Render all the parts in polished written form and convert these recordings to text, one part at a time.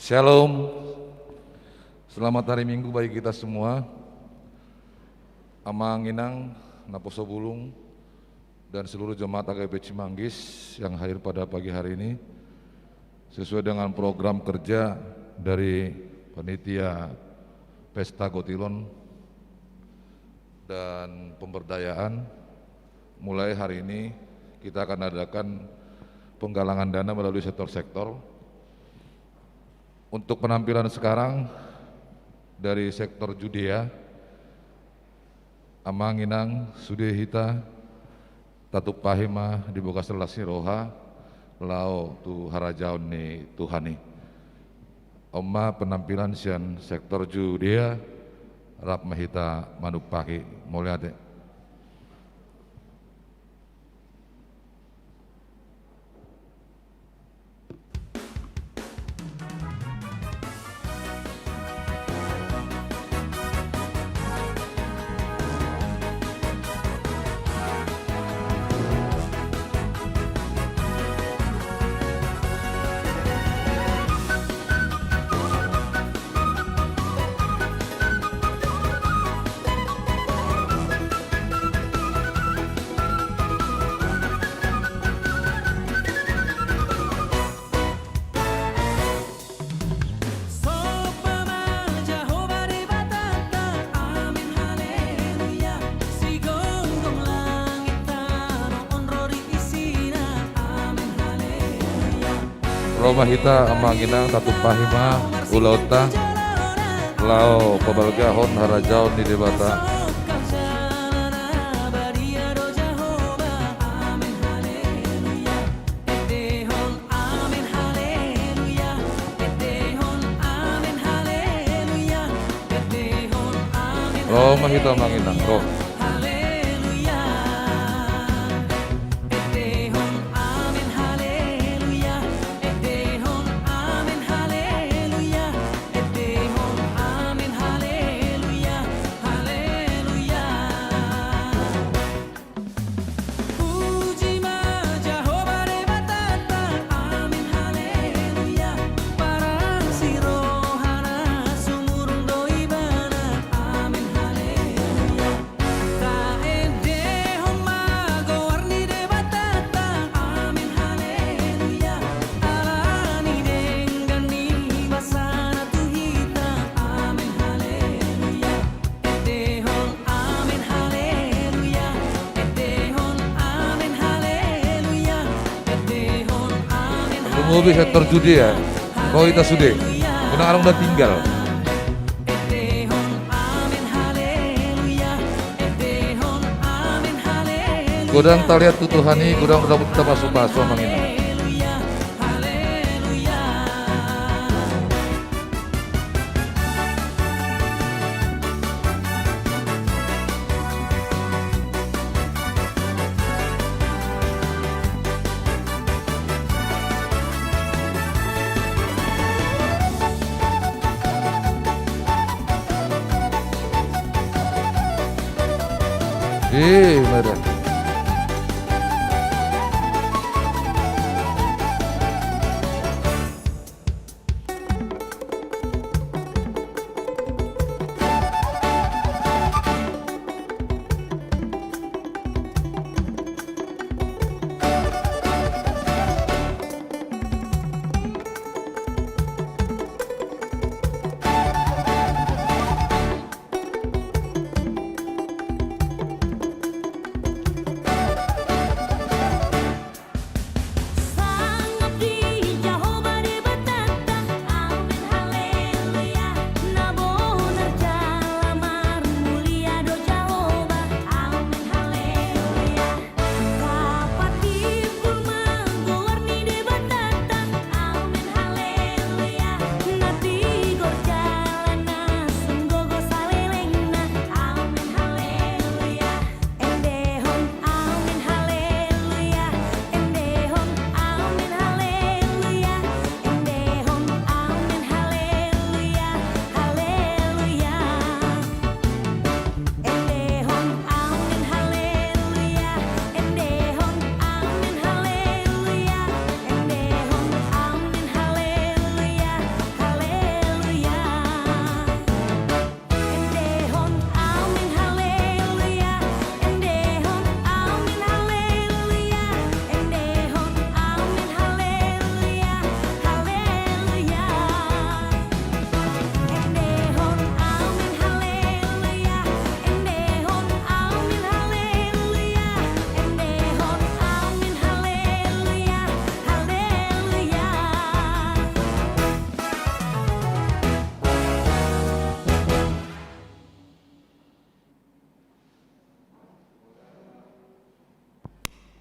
Shalom, selamat hari Minggu bagi kita semua. Amang Inang, Naposo Bulung, dan seluruh jemaat AGP Cimanggis yang hadir pada pagi hari ini sesuai dengan program kerja dari panitia Pesta Gotilon dan pemberdayaan. Mulai hari ini kita akan adakan penggalangan dana melalui sektor-sektor. Untuk penampilan sekarang dari sektor Judea, Amang Inang, Sudehita, Tatu Pahima, dibuka selasi roha, lao tu harajaun ni Tuhani. Oma penampilan sian sektor Judea, rap mahita manuk paki, mulia. Roma hita Amang Inang, Tatu Pahima, Ulauta, lao pabalgahon harajaun di debata. Roma hita Amang Inang, roh. Mobil sektor judi ya, kalau kita sudah, orang udah tinggal. Godang taliat tutuhani, godang udah kita masuk Amang Inang. Merah.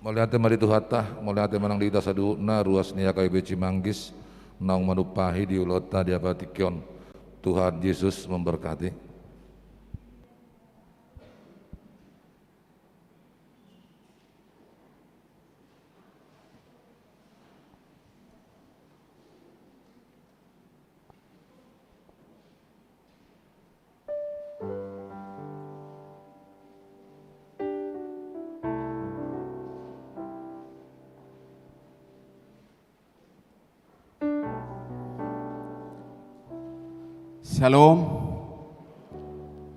Moliate maritu hatah, moliate manang diita saduhna ruas nia kayu beci manggis, naung manupahi diulota diapatikion. Tuhan Yesus memberkati. Shalom,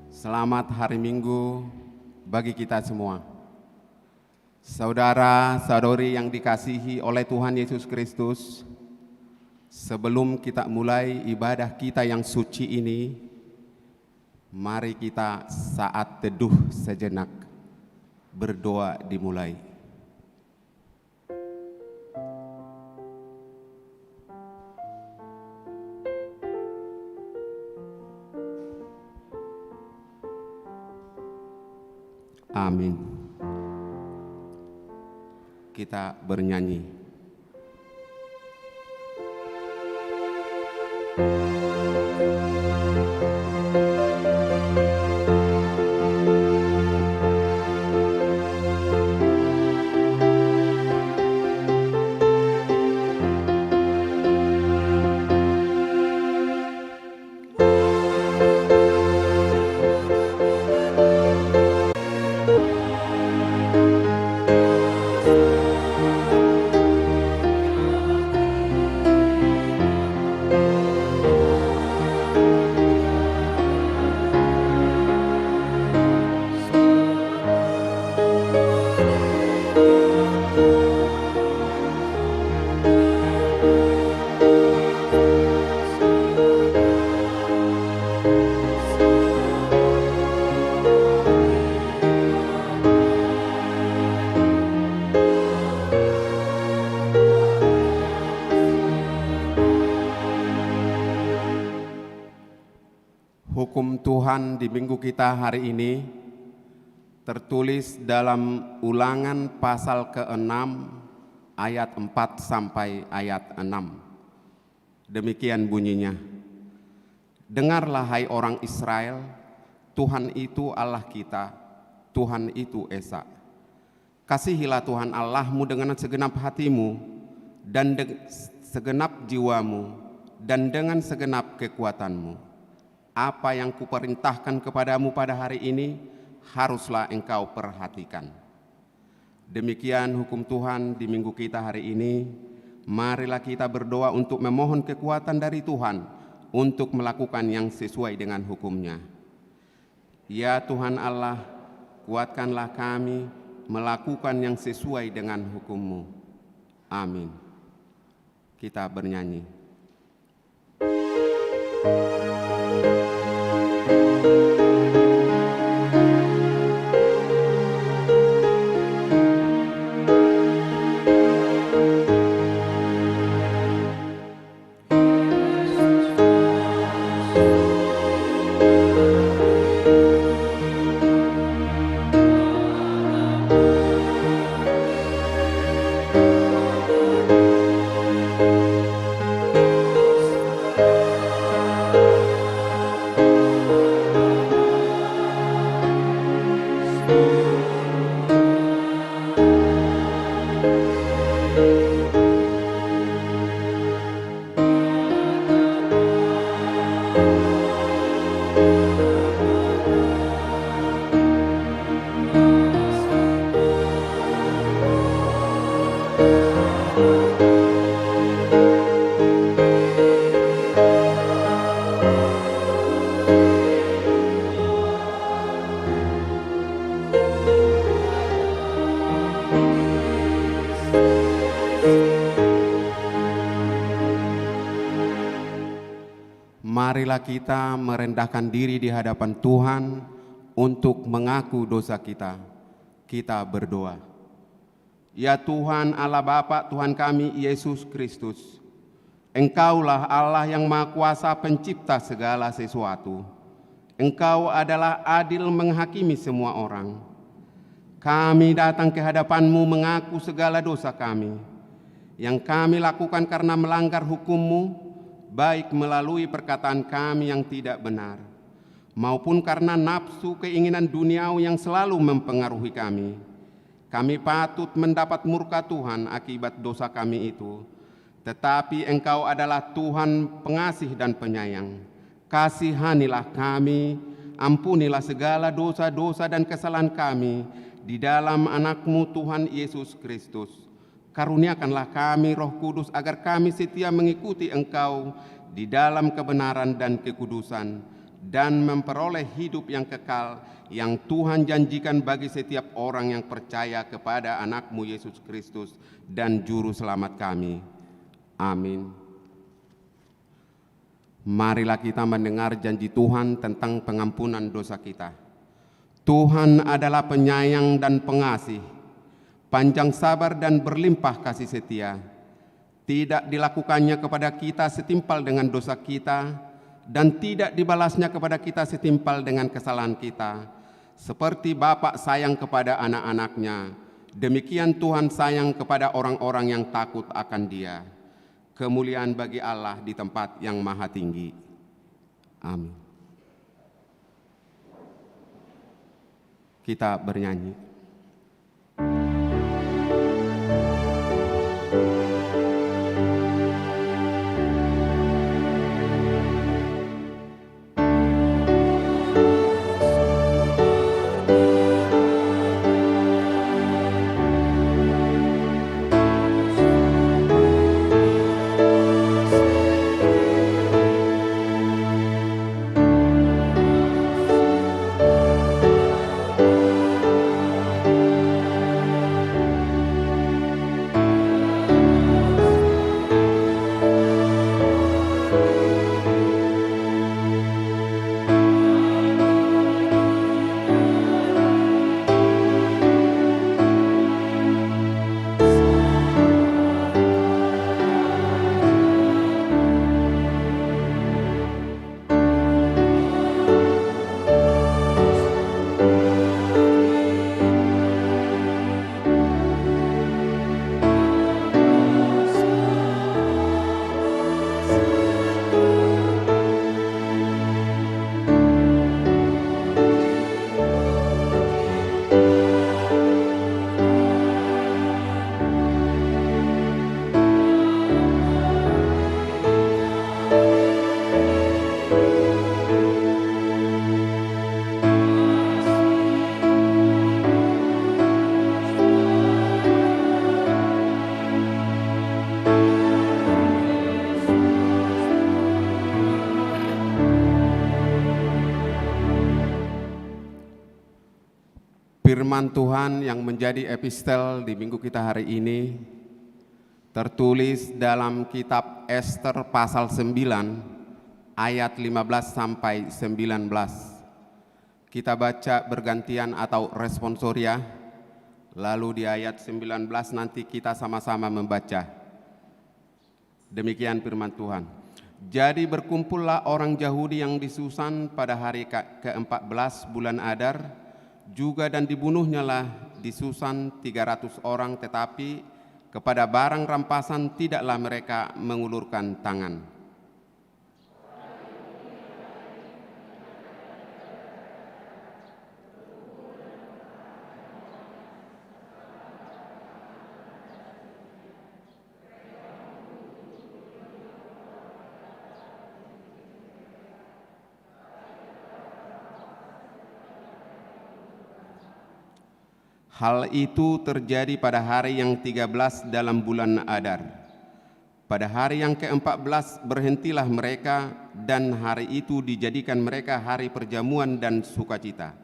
selamat hari Minggu bagi kita semua. Saudara-saudari yang dikasihi oleh Tuhan Yesus Kristus, sebelum kita mulai ibadah kita yang suci ini, mari kita saat teduh sejenak, berdoa dimulai. Amin. Kita bernyanyi. Hukum Tuhan di minggu kita hari ini tertulis dalam Ulangan pasal ke-6 ayat 4 sampai ayat 6. Demikian bunyinya. Dengarlah hai orang Israel, Tuhan itu Allah kita, Tuhan itu Esa. Kasihilah Tuhan Allahmu dengan segenap hatimu dan segenap jiwamu dan dengan segenap kekuatanmu. Apa yang kuperintahkan kepadamu pada hari ini haruslah engkau perhatikan. Demikian hukum Tuhan di minggu kita hari ini. Marilah kita berdoa untuk memohon kekuatan dari Tuhan untuk melakukan yang sesuai dengan hukum-Nya. Ya Tuhan Allah, kuatkanlah kami melakukan yang sesuai dengan hukum-Mu. Amin. Kita bernyanyi. Marilah kita merendahkan diri di hadapan Tuhan untuk mengaku dosa kita. Kita berdoa. Ya Tuhan Allah Bapa, Tuhan kami Yesus Kristus, Engkaulah Allah yang Maha Kuasa pencipta segala sesuatu. Engkau adalah adil menghakimi semua orang. Kami datang ke hadapan-Mu mengaku segala dosa kami, yang kami lakukan karena melanggar hukum-Mu, baik melalui perkataan kami yang tidak benar, maupun karena nafsu keinginan duniawi yang selalu mempengaruhi kami. Kami patut mendapat murka Tuhan akibat dosa kami itu, tetapi Engkau adalah Tuhan pengasih dan penyayang. Kasihanilah kami, ampunilah segala dosa-dosa dan kesalahan kami di dalam Anak-Mu Tuhan Yesus Kristus. Karuniakanlah kami Roh Kudus agar kami setia mengikuti Engkau di dalam kebenaran dan kekudusan, dan memperoleh hidup yang kekal yang Tuhan janjikan bagi setiap orang yang percaya kepada Anak-Mu Yesus Kristus dan Juru Selamat kami. Amin. Marilah kita mendengar janji Tuhan tentang pengampunan dosa kita. Tuhan adalah penyayang dan pengasih, panjang sabar dan berlimpah kasih setia. Tidak dilakukannya kepada kita setimpal dengan dosa kita, dan tidak dibalasnya kepada kita setimpal dengan kesalahan kita. Seperti Bapa sayang kepada anak-anaknya, demikian Tuhan sayang kepada orang-orang yang takut akan Dia. Kemuliaan bagi Allah di tempat yang maha tinggi. Amin. Kita bernyanyi. Firman Tuhan yang menjadi epistel di minggu kita hari ini tertulis dalam kitab Ester pasal 9 ayat 15 sampai 19. Kita baca bergantian atau responsoria, lalu di ayat 19 nanti kita sama-sama membaca. Demikian firman Tuhan. Jadi berkumpullah orang Yahudi yang di Susan pada hari ke-14 bulan Adar, juga dan dibunuhnyalah di Susan 300 orang, tetapi kepada barang rampasan tidaklah mereka mengulurkan tangan. Hal itu terjadi pada hari yang 13 dalam bulan Adar. Pada hari yang ke-14 berhentilah mereka, dan hari itu dijadikan mereka hari perjamuan dan sukacita.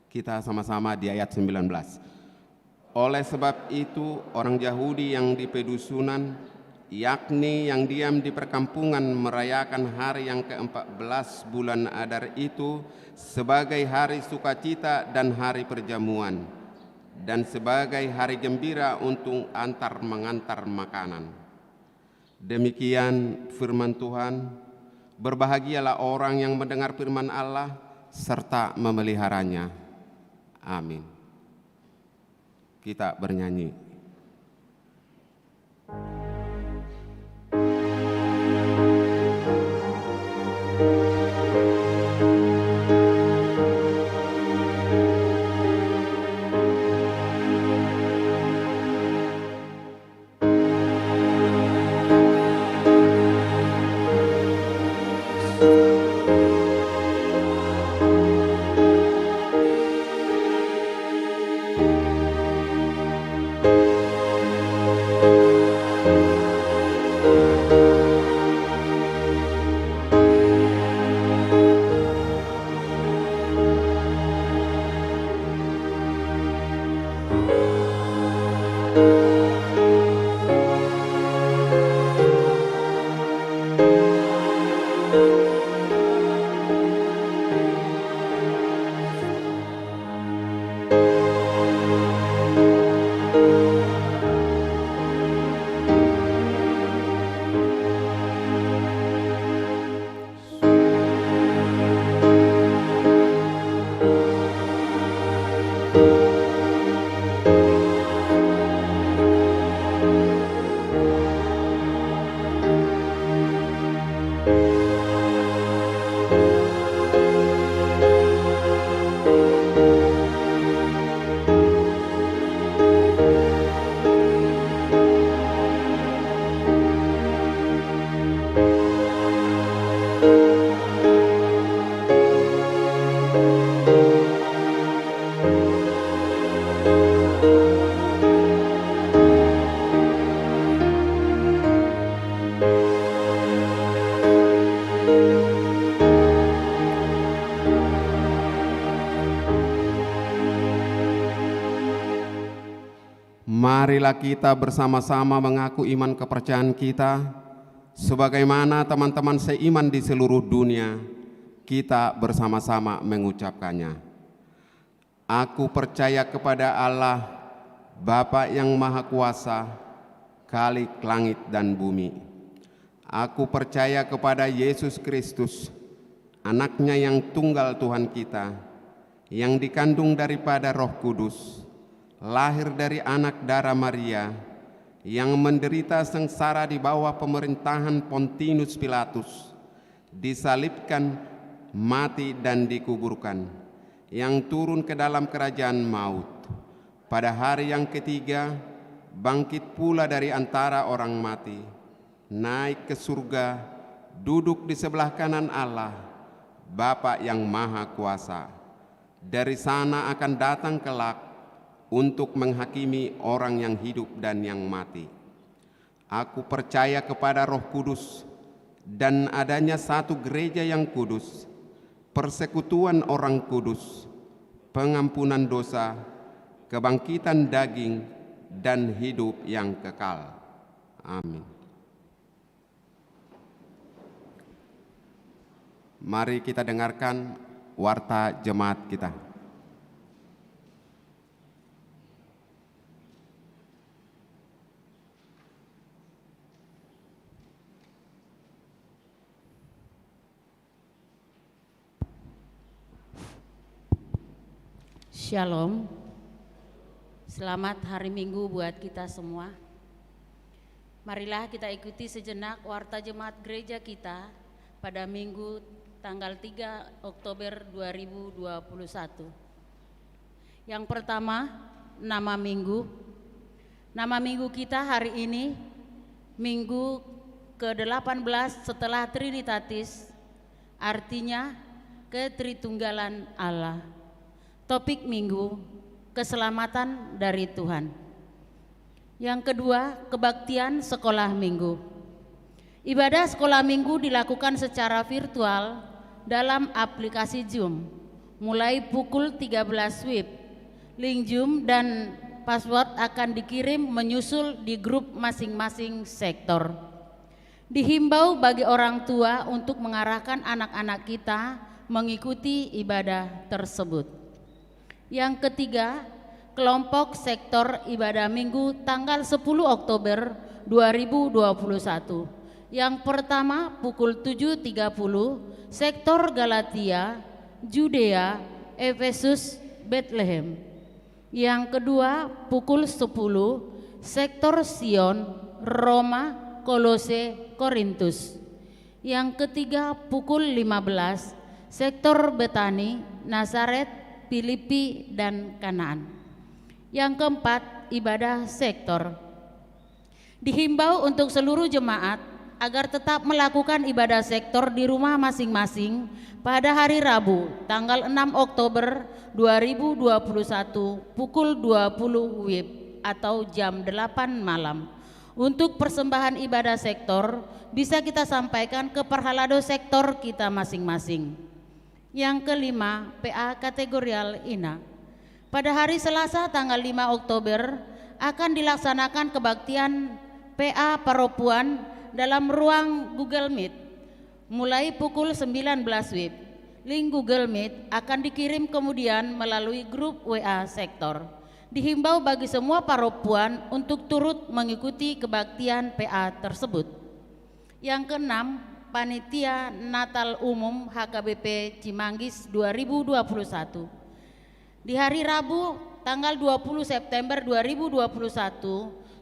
Kita sama-sama di ayat 19. Oleh sebab itu orang Yahudi yang di pedusunan yakni yang diam di perkampungan merayakan hari yang ke-14 bulan Adar itu sebagai hari sukacita dan hari perjamuan, dan sebagai hari gembira untuk antar mengantar makanan. Demikian firman Tuhan. Berbahagialah orang yang mendengar firman Allah serta memeliharanya. Amin. Kita bernyanyi. Marilah kita bersama-sama mengaku iman kepercayaan kita, sebagaimana teman-teman seiman di seluruh dunia, kita bersama-sama mengucapkannya. Aku percaya kepada Allah, Bapa yang Maha Kuasa, Khalik langit dan bumi. Aku percaya kepada Yesus Kristus, Anaknya yang tunggal Tuhan kita, yang dikandung daripada Roh Kudus, lahir dari anak darah Maria, yang menderita sengsara di bawah pemerintahan Pontius Pilatus, disalibkan, mati dan dikuburkan, yang turun ke dalam kerajaan maut. Pada hari yang ketiga, bangkit pula dari antara orang mati, naik ke surga, duduk di sebelah kanan Allah, Bapa yang Maha Kuasa. Dari sana akan datang kelak untuk menghakimi orang yang hidup dan yang mati. Aku percaya kepada Roh Kudus dan adanya satu gereja yang kudus, persekutuan orang kudus, pengampunan dosa, kebangkitan daging, dan hidup yang kekal. Amin. Mari kita dengarkan warta jemaat kita. Shalom, selamat hari Minggu buat kita semua. Marilah kita ikuti sejenak warta jemaat gereja kita pada Minggu tanggal 3 Oktober 2021. Yang pertama, nama Minggu. Nama Minggu kita hari ini, Minggu ke-18 setelah Trinitatis, artinya ketritunggalan Allah. Topik Minggu, keselamatan dari Tuhan. Yang kedua, kebaktian sekolah Minggu. Ibadah sekolah Minggu dilakukan secara virtual dalam aplikasi Zoom, mulai pukul 13 WIB. Link Zoom dan password akan dikirim menyusul di grup masing-masing sektor. Dihimbau bagi orang tua untuk mengarahkan anak-anak kita mengikuti ibadah tersebut. Yang ketiga, kelompok sektor ibadah minggu tanggal 10 Oktober 2021. Yang pertama pukul 7.30 sektor Galatia, Judea, Efesus, Bethlehem. Yang kedua pukul 10 sektor Sion, Roma, Kolose, Korintus. Yang ketiga pukul 15 sektor Betani, Nazaret, Filipi, dan Kanaan. Yang keempat, ibadah sektor. Dihimbau untuk seluruh jemaat agar tetap melakukan ibadah sektor di rumah masing-masing pada hari Rabu tanggal 6 Oktober 2021 pukul 20 WIB atau jam 8 malam. Untuk persembahan ibadah sektor bisa kita sampaikan ke perhalado sektor kita masing-masing. Yang kelima, PA kategorial INA. Pada hari Selasa tanggal 5 Oktober akan dilaksanakan kebaktian PA Paropuan dalam ruang Google Meet mulai pukul 19 WIB. Link Google Meet akan dikirim kemudian melalui grup WA sektor. Dihimbau bagi semua paropuan untuk turut mengikuti kebaktian PA tersebut. Yang keenam, Panitia Natal Umum HKBP Cimanggis 2021. Di hari Rabu tanggal 20 September 2021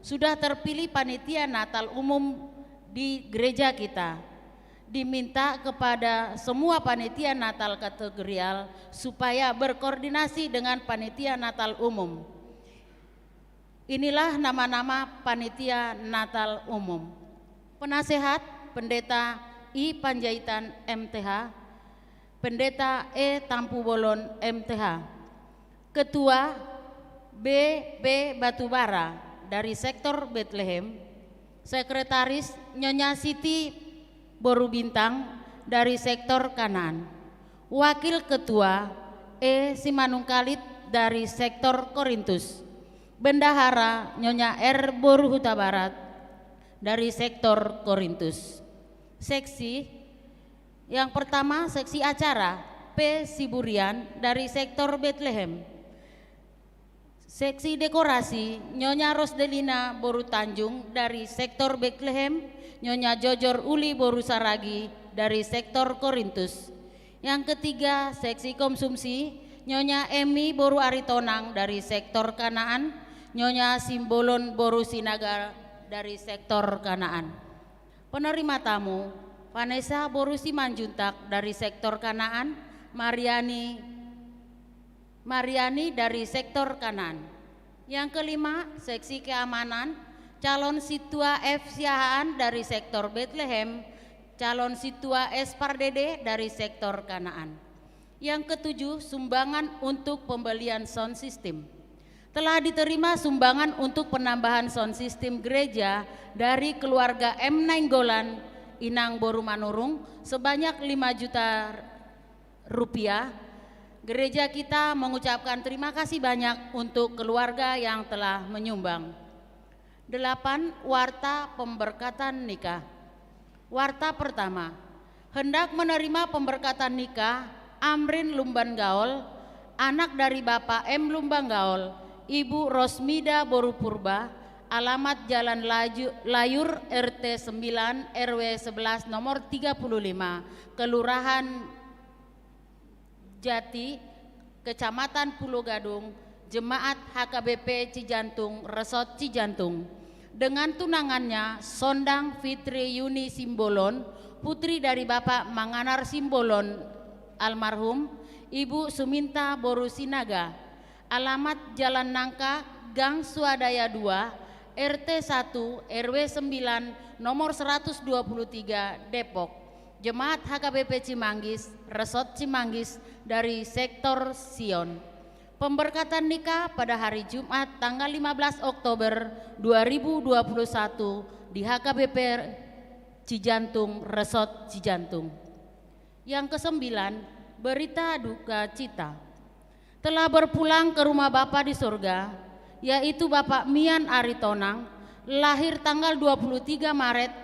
sudah terpilih Panitia Natal Umum di gereja kita. Diminta kepada semua panitia Natal kategorial supaya berkoordinasi dengan Panitia Natal Umum. Inilah nama-nama Panitia Natal Umum. Penasehat Pendeta I Panjaitan MTH, Pendeta E Tampu Bolon MTH, Ketua BP Batubara dari sektor Bethlehem, Sekretaris Nyonya Siti Boru Bintang dari sektor Kanaan, Wakil Ketua E Simanungkalit dari sektor Korintus, Bendahara Nyonya R Boru Huta Barat dari sektor Korintus. Seksi yang pertama, seksi acara P Siburian dari sektor Bethlehem. Seksi dekorasi Nyonya Rosdelina Boru Tanjung dari sektor Bethlehem, Nyonya Jojor Uli Boru Saragi dari sektor Korintus. Yang ketiga, seksi konsumsi Nyonya Emi Boru Aritonang dari sektor Kanaan, Nyonya Simbolon Boru Sinaga dari sektor Kanaan. Penerima tamu, Vanessa Boru Simanjuntak dari sektor Kanaan, Mariani dari sektor Kanaan. Yang kelima, seksi keamanan, calon Situa F Siahaan dari sektor Bethlehem, calon Situa S Pardede dari sektor Kanaan. Yang ketujuh, sumbangan untuk pembelian sound system. Telah diterima sumbangan untuk penambahan sound system gereja dari keluarga M. Nainggolan Inang Boru Manurung sebanyak 5 juta rupiah. Gereja kita mengucapkan terima kasih banyak untuk keluarga yang telah menyumbang. 8. Warta pemberkatan nikah. Warta pertama, hendak menerima pemberkatan nikah Amrin Lumban Gaol, anak dari Bapak M. Lumban Gaol, Ibu Rosmida Boru Purba, alamat Jalan Layur RT 9 RW 11 nomor 35, Kelurahan Jati, Kecamatan Pulau Gadung, Jemaat HKBP Cijantung, Resort Cijantung. Dengan tunangannya Sondang Fitri Yuni Simbolon, putri dari Bapak Manganar Simbolon almarhum, Ibu Suminta Boru Sinaga, alamat Jalan Nangka, Gang Swadaya 2, RT 1 RW 9 nomor 123 Depok. Jemaat HKBP Cimanggis, Resort Cimanggis dari sektor Sion. Pemberkatan nikah pada hari Jumat tanggal 15 Oktober 2021 di HKBP Cijantung, Resort Cijantung. Yang kesembilan, berita duka cita. Telah berpulang ke rumah Bapa di surga yaitu Bapak Mian Aritonang, lahir tanggal 23 Maret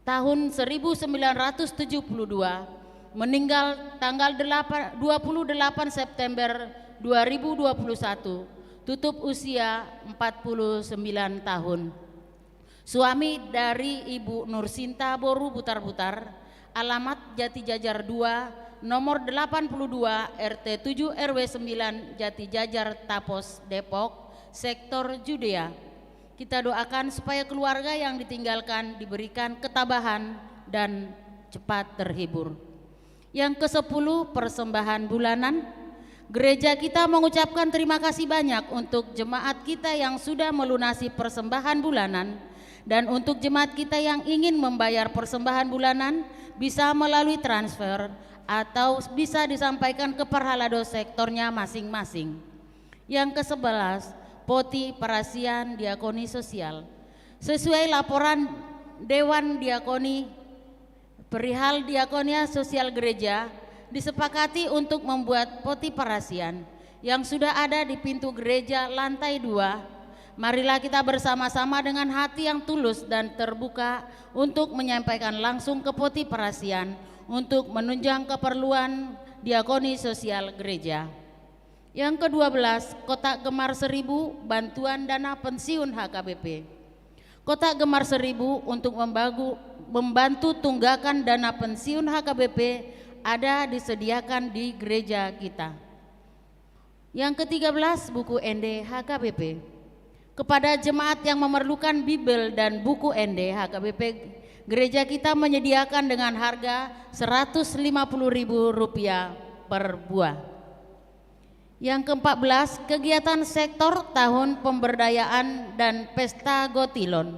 tahun 1972, meninggal tanggal 28 September 2021, tutup usia 49 tahun. Suami dari Ibu Nursinta Boru Butar-Butar, alamat Jati Jajar 2, nomor 82 RT 7 RW 9 Jati Jajar Tapos Depok, sektor Judea. Kita doakan supaya keluarga yang ditinggalkan diberikan ketabahan dan cepat terhibur. Yang ke-10, persembahan bulanan. Gereja kita mengucapkan terima kasih banyak untuk jemaat kita yang sudah melunasi persembahan bulanan, dan untuk jemaat kita yang ingin membayar persembahan bulanan bisa melalui transfer atau bisa disampaikan ke Perhalado sektornya masing-masing. Yang ke-11, poti perasian diakoni sosial. Sesuai laporan Dewan Diakoni perihal diakonia sosial gereja, disepakati untuk membuat poti perasian yang sudah ada di pintu gereja lantai 2. Marilah kita bersama-sama dengan hati yang tulus dan terbuka untuk menyampaikan langsung ke poti perasian untuk menunjang keperluan diakoni sosial gereja. Yang ke-12, kotak gemar 1000 bantuan dana pensiun HKBP. Kotak gemar 1000 untuk membantu tunggakan dana pensiun HKBP ada disediakan di gereja kita. Yang ke-13, buku ND HKBP. Kepada jemaat yang memerlukan Bibel dan buku ND HKBP, gereja kita menyediakan dengan harga Rp150.000 per buah. Yang ke-14, kegiatan sektor tahun pemberdayaan dan pesta Gotilon.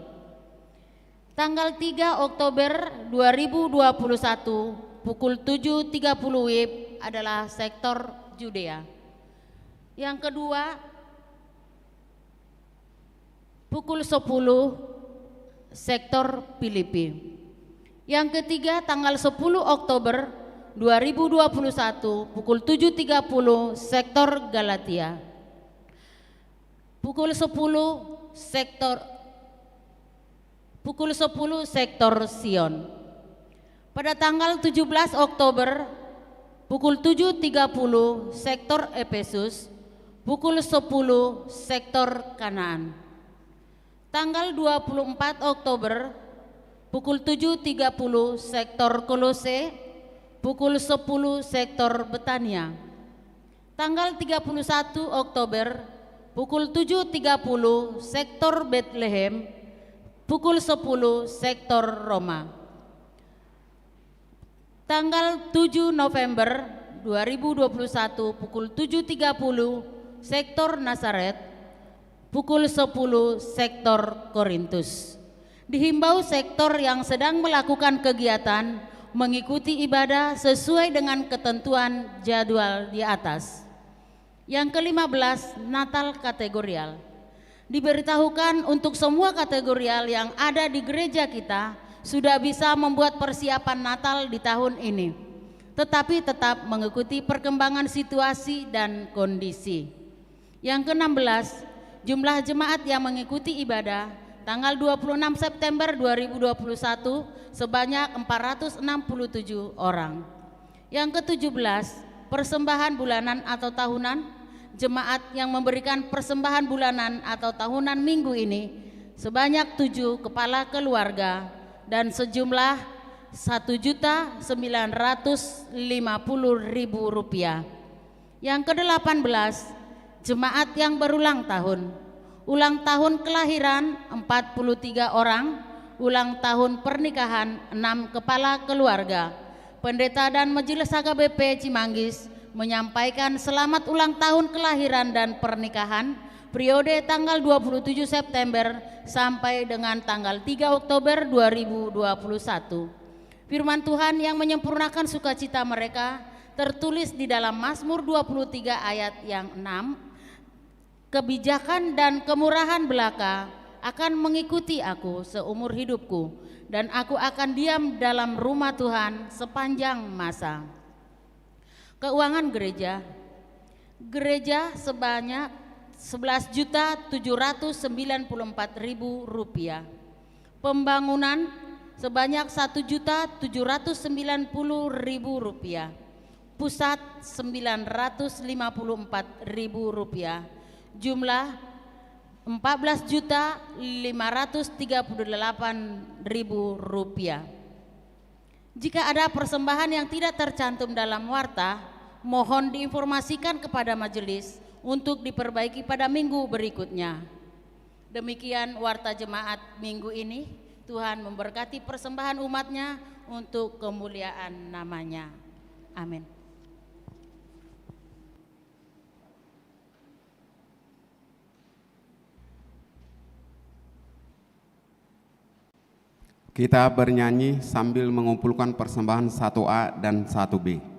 Tanggal 3 Oktober 2021 pukul 7.30 WIB adalah sektor Judea. Yang kedua, pukul 10 sektor Filipi. Yang ketiga, tanggal 10 Oktober 2021 pukul 7.30 sektor Galatia. Pukul 10 sektor Sion. Pada tanggal 17 Oktober pukul 7.30 sektor Efesus, pukul 10 sektor Kanaan. Tanggal 24 Oktober pukul 7.30 sektor Kolose, pukul 10 sektor Betania. Tanggal 31 Oktober pukul 7.30 sektor Bethlehem, pukul 10 sektor Roma. Tanggal 7 November 2021 pukul 7.30 sektor Nazaret, pukul 10 sektor Korintus. Dihimbau sektor yang sedang melakukan kegiatan mengikuti ibadah sesuai dengan ketentuan jadwal di atas. Yang ke-15, Natal kategorial. Diberitahukan untuk semua kategorial yang ada di gereja kita sudah bisa membuat persiapan Natal di tahun ini, tetapi tetap mengikuti perkembangan situasi dan kondisi. Yang ke-16, jumlah jemaat yang mengikuti ibadah tanggal 26 September 2021 sebanyak 467 orang. Yang ke-17, persembahan bulanan atau tahunan. Jemaat yang memberikan persembahan bulanan atau tahunan minggu ini sebanyak 7 kepala keluarga dan sejumlah Rp1.950.000. Yang ke-18, jemaat yang berulang tahun. Ulang tahun kelahiran 43 orang, ulang tahun pernikahan 6 kepala keluarga. Pendeta dan Majelis HKBP Cimanggis menyampaikan selamat ulang tahun kelahiran dan pernikahan periode tanggal 27 September sampai dengan tanggal 3 Oktober 2021. Firman Tuhan yang menyempurnakan sukacita mereka tertulis di dalam Mazmur 23 ayat yang 6. Kebijakan dan kemurahan belaka akan mengikuti aku seumur hidupku, dan aku akan diam dalam rumah Tuhan sepanjang masa. Keuangan gereja. Gereja sebanyak Rp11.794.000. Pembangunan sebanyak Rp1.790.000. Pusat Rp954.000. Jumlah Rp14.538.000. Jika ada persembahan yang tidak tercantum dalam warta, mohon diinformasikan kepada majelis untuk diperbaiki pada minggu berikutnya. Demikian warta jemaat minggu ini. Tuhan memberkati persembahan umatnya untuk kemuliaan namanya. Amin. Kita bernyanyi sambil mengumpulkan persembahan 1A dan 1B.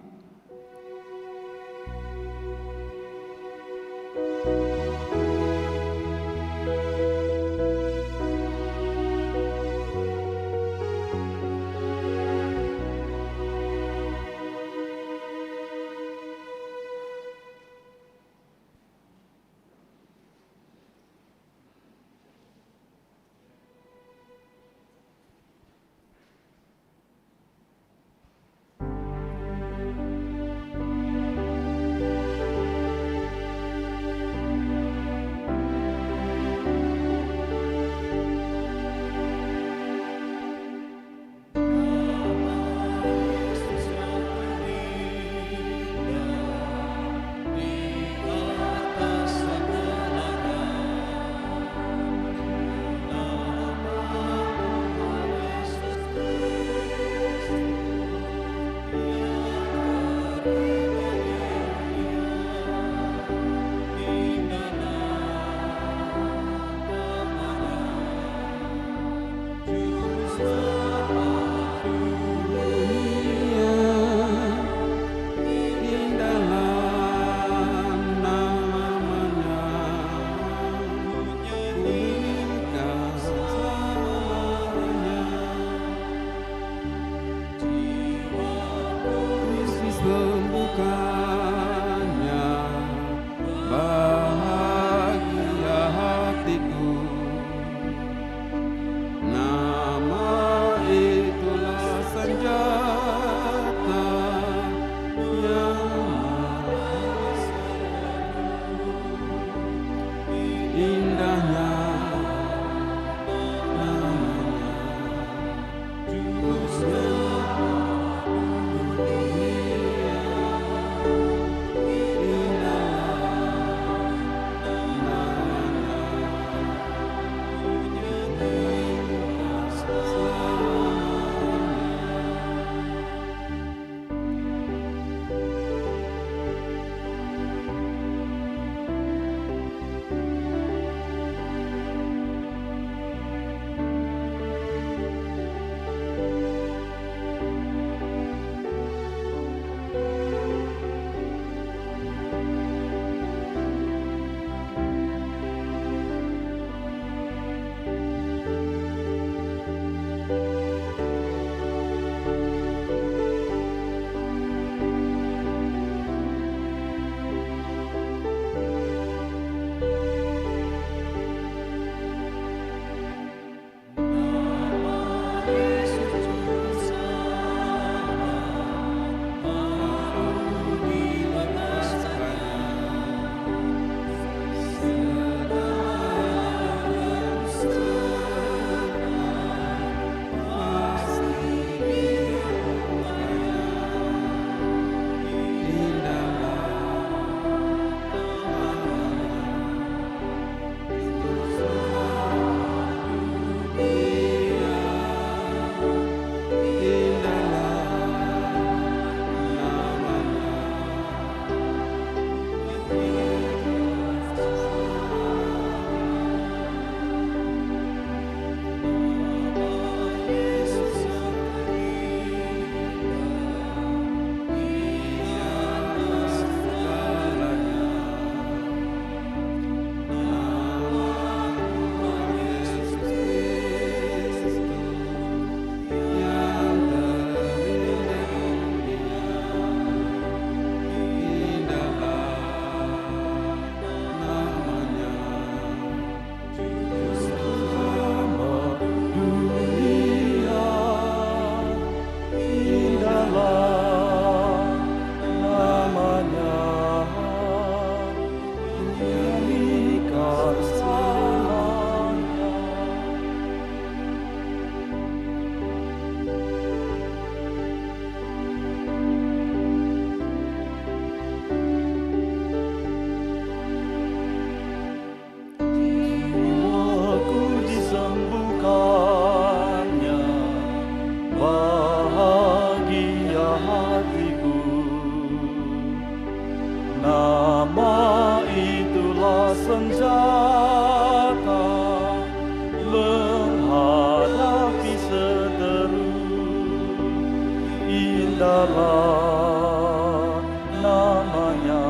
indahlah namanya,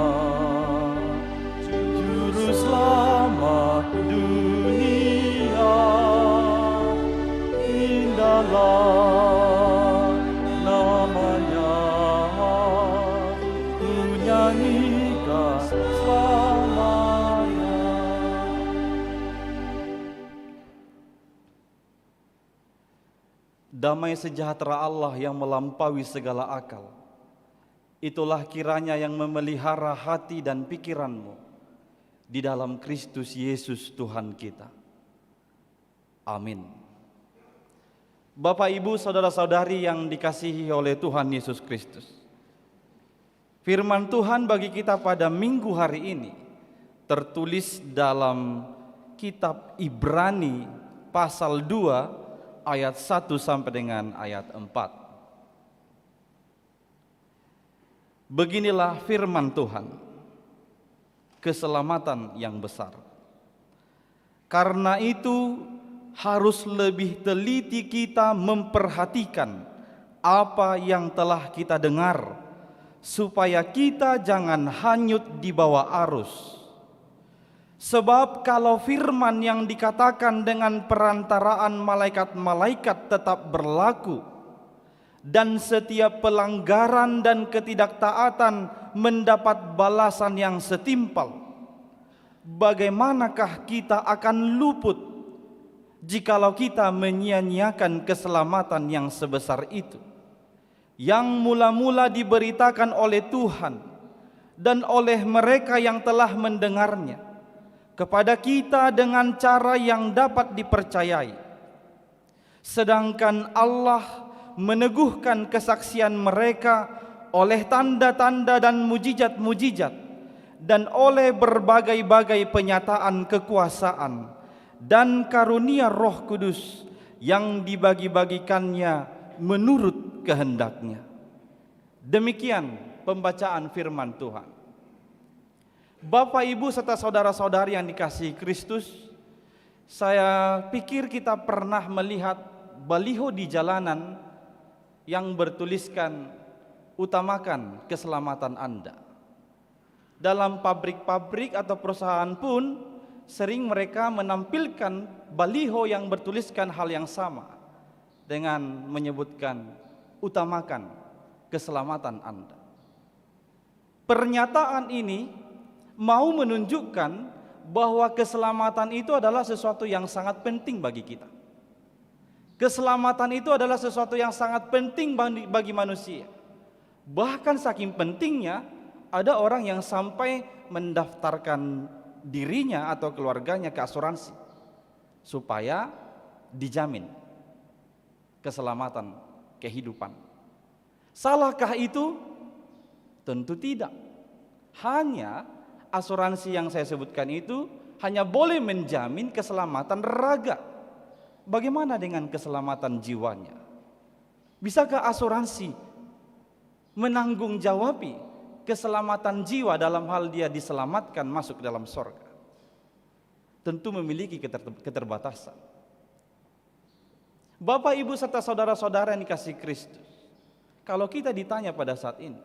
Juru Selamat dunia. Indahlah namanya, ku nyanyikan selamanya. Damai sejahtera Allah yang melampaui segala akal, itulah kiranya yang memelihara hati dan pikiranmu di dalam Kristus Yesus Tuhan kita. Amin. Bapak, Ibu, saudara-saudari yang dikasihi oleh Tuhan Yesus Kristus, firman Tuhan bagi kita pada minggu hari ini tertulis dalam kitab Ibrani pasal 2 ayat 1 sampai dengan ayat 4. Beginilah firman Tuhan, keselamatan yang besar. Karena itu harus lebih teliti kita memperhatikan apa yang telah kita dengar, supaya kita jangan hanyut di bawah arus. Sebab kalau firman yang dikatakan dengan perantaraan malaikat-malaikat tetap berlaku, dan setiap pelanggaran dan ketidaktaatan mendapat balasan yang setimpal, bagaimanakah kita akan luput jikalau kita menyia-nyiakan keselamatan yang sebesar itu, yang mula-mula diberitakan oleh Tuhan dan oleh mereka yang telah mendengarnya kepada kita dengan cara yang dapat dipercayai. Sedangkan Allah meneguhkan kesaksian mereka oleh tanda-tanda dan mujizat-mujizat, dan oleh berbagai-bagai penyataan kekuasaan dan karunia Roh Kudus yang dibagi-bagikannya menurut kehendaknya. Demikian pembacaan firman Tuhan. Bapak, Ibu, serta saudara-saudari yang dikasihi Kristus, saya pikir kita pernah melihat baliho di jalanan yang bertuliskan utamakan keselamatan Anda. Dalam pabrik-pabrik atau perusahaan pun sering mereka menampilkan baliho yang bertuliskan hal yang sama dengan menyebutkan utamakan keselamatan Anda. Pernyataan ini mau menunjukkan bahwa keselamatan itu adalah sesuatu yang sangat penting bagi kita. Keselamatan itu adalah sesuatu yang sangat penting bagi manusia. Bahkan saking pentingnya, ada orang yang sampai mendaftarkan dirinya atau keluarganya ke asuransi supaya dijamin keselamatan kehidupan. Salahkah itu? Tentu tidak. Hanya asuransi yang saya sebutkan itu hanya boleh menjamin keselamatan raga. Bagaimana dengan keselamatan jiwanya? Bisakah asuransi menanggung jawabi keselamatan jiwa dalam hal dia diselamatkan masuk dalam sorga? Tentu memiliki keterbatasan. Bapak, Ibu, serta saudara-saudara yang dikasihi Kristus, kalau kita ditanya pada saat ini,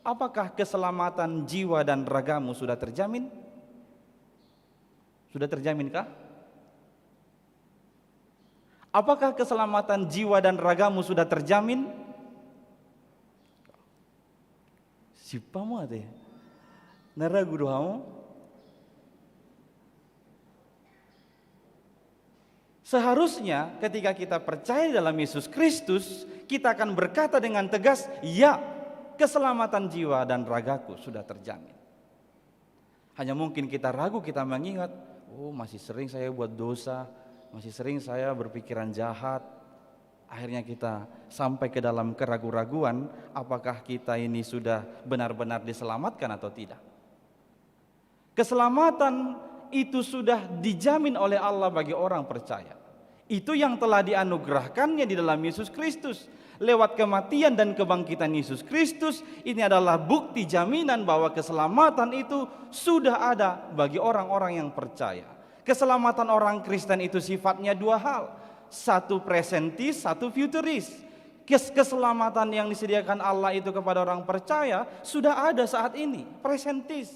apakah keselamatan jiwa dan ragamu sudah terjamin? Sudah terjaminkah? Apakah keselamatan jiwa dan ragamu sudah terjamin? Sipamu ate naragu dohamu. Seharusnya ketika kita percaya dalam Yesus Kristus, kita akan berkata dengan tegas, ya, keselamatan jiwa dan ragaku sudah terjamin. Hanya mungkin kita ragu, kita mengingat, oh masih sering saya buat dosa, masih sering saya berpikiran jahat. Akhirnya kita sampai ke dalam keraguan-raguan, apakah kita ini sudah benar-benar diselamatkan atau tidak. Keselamatan itu sudah dijamin oleh Allah bagi orang percaya. Itu yang telah dianugerahkannya di dalam Yesus Kristus. Lewat kematian dan kebangkitan Yesus Kristus, ini adalah bukti jaminan bahwa keselamatan itu sudah ada bagi orang-orang yang percaya. Keselamatan orang Kristen itu sifatnya dua hal. Satu presentis, satu futuris. Keselamatan yang disediakan Allah itu kepada orang percaya sudah ada saat ini, presentis,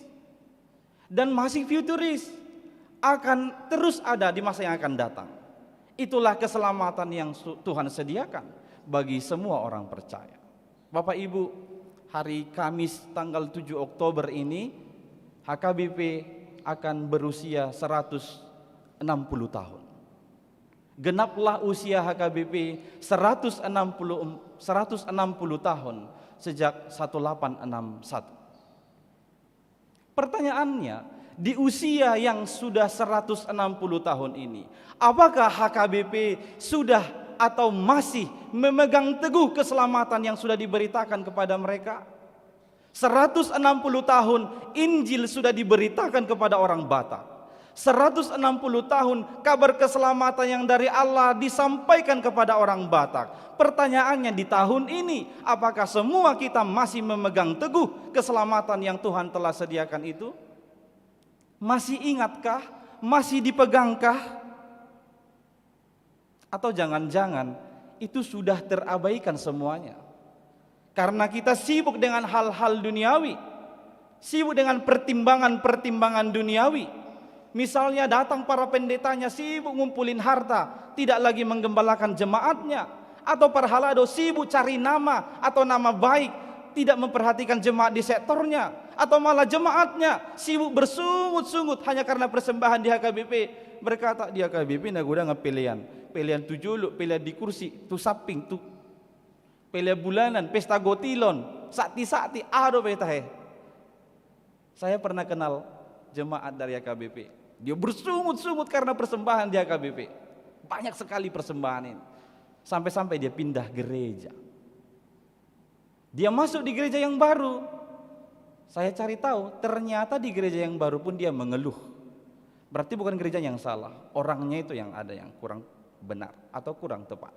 dan masih futuris, akan terus ada di masa yang akan datang. Itulah keselamatan yang Tuhan sediakan bagi semua orang percaya. Bapak Ibu, hari Kamis tanggal 7 Oktober ini HKBP akan berusia 160 tahun. Genaplah usia HKBP 160 tahun sejak 1861. Pertanyaannya, di usia yang sudah 160 tahun ini, apakah HKBP sudah atau masih memegang teguh keselamatan yang sudah diberitakan kepada mereka? 160 tahun Injil sudah diberitakan kepada orang Batak. 160 tahun kabar keselamatan yang dari Allah disampaikan kepada orang Batak. Pertanyaannya di tahun ini, apakah semua kita masih memegang teguh keselamatan yang Tuhan telah sediakan itu? Masih ingatkah? Masih dipegangkah? Atau jangan-jangan itu sudah terabaikan semuanya? Karena kita sibuk dengan hal-hal duniawi, sibuk dengan pertimbangan-pertimbangan duniawi. Misalnya datang para pendetanya sibuk ngumpulin harta, tidak lagi menggembalakan jemaatnya. Atau para halado sibuk cari nama atau nama baik, tidak memperhatikan jemaat di sektornya. Atau malah jemaatnya sibuk bersungut-sungut hanya karena persembahan di HKBP. Berkata di HKBP naguda ngepilihan, pilihan tujuluk, pilihan di kursi, tu saping, tu pilihan bulanan, pesta gotilon, sakti-sakti, aduh betahe. Saya pernah kenal jemaat dari HKBP. Dia bersungut-sungut karena persembahan di HKBP. Banyak sekali persembahan ini. Sampai-sampai dia pindah gereja. Dia masuk di gereja yang baru. Saya cari tahu, ternyata di gereja yang baru pun dia mengeluh. Berarti bukan gereja yang salah, orangnya itu yang ada yang kurang benar atau kurang tepat.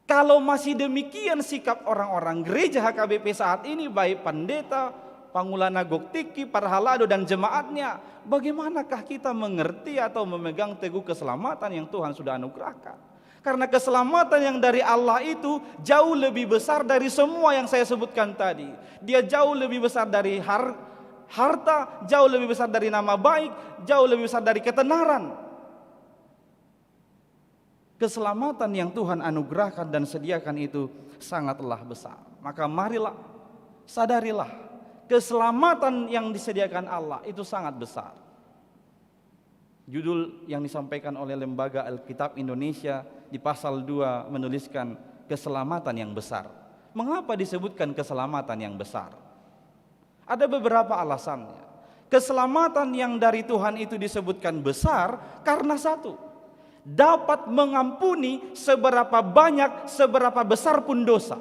Kalau masih demikian sikap orang-orang gereja HKBP saat ini, baik pendeta, Pangulana Goktiki, para halado dan jemaatnya, bagaimanakah kita mengerti atau memegang teguh keselamatan yang Tuhan sudah anugerahkan? Karena keselamatan yang dari Allah itu jauh lebih besar dari semua yang saya sebutkan tadi. Dia jauh lebih besar dari harta, jauh lebih besar dari nama baik, jauh lebih besar dari ketenaran. Keselamatan yang Tuhan anugerahkan dan sediakan itu sangatlah besar. Maka marilah, sadarilah, keselamatan yang disediakan Allah itu sangat besar. Judul yang disampaikan oleh Lembaga Alkitab Indonesia di pasal 2 menuliskan keselamatan yang besar. Mengapa disebutkan keselamatan yang besar? Ada beberapa alasannya. Keselamatan yang dari Tuhan itu disebutkan besar karena satu, dapat mengampuni seberapa banyak, seberapa besar pun dosa.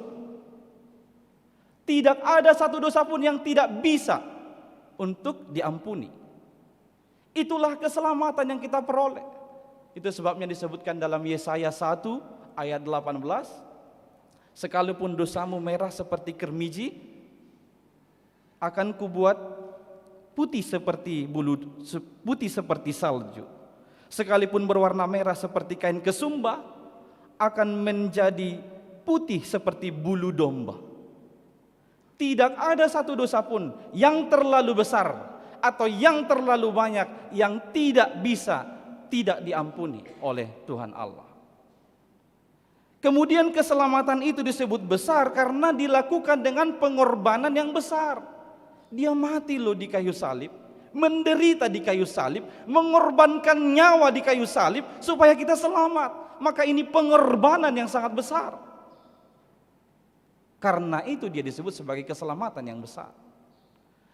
Tidak ada satu dosa pun yang tidak bisa untuk diampuni. Itulah keselamatan yang kita peroleh. Itu sebabnya disebutkan dalam Yesaya 1 ayat 18. Sekalipun dosamu merah seperti kermiji, akan kubuat putih seperti salju. Sekalipun berwarna merah seperti kain kesumba, akan menjadi putih seperti bulu domba. Tidak ada satu dosa pun yang terlalu besar atau yang terlalu banyak yang tidak diampuni oleh Tuhan Allah. Kemudian keselamatan itu disebut besar karena dilakukan dengan pengorbanan yang besar. Dia mati loh di kayu salib, menderita di kayu salib, mengorbankan nyawa di kayu salib supaya kita selamat. Maka ini pengorbanan yang sangat besar. Karena itu dia disebut sebagai keselamatan yang besar.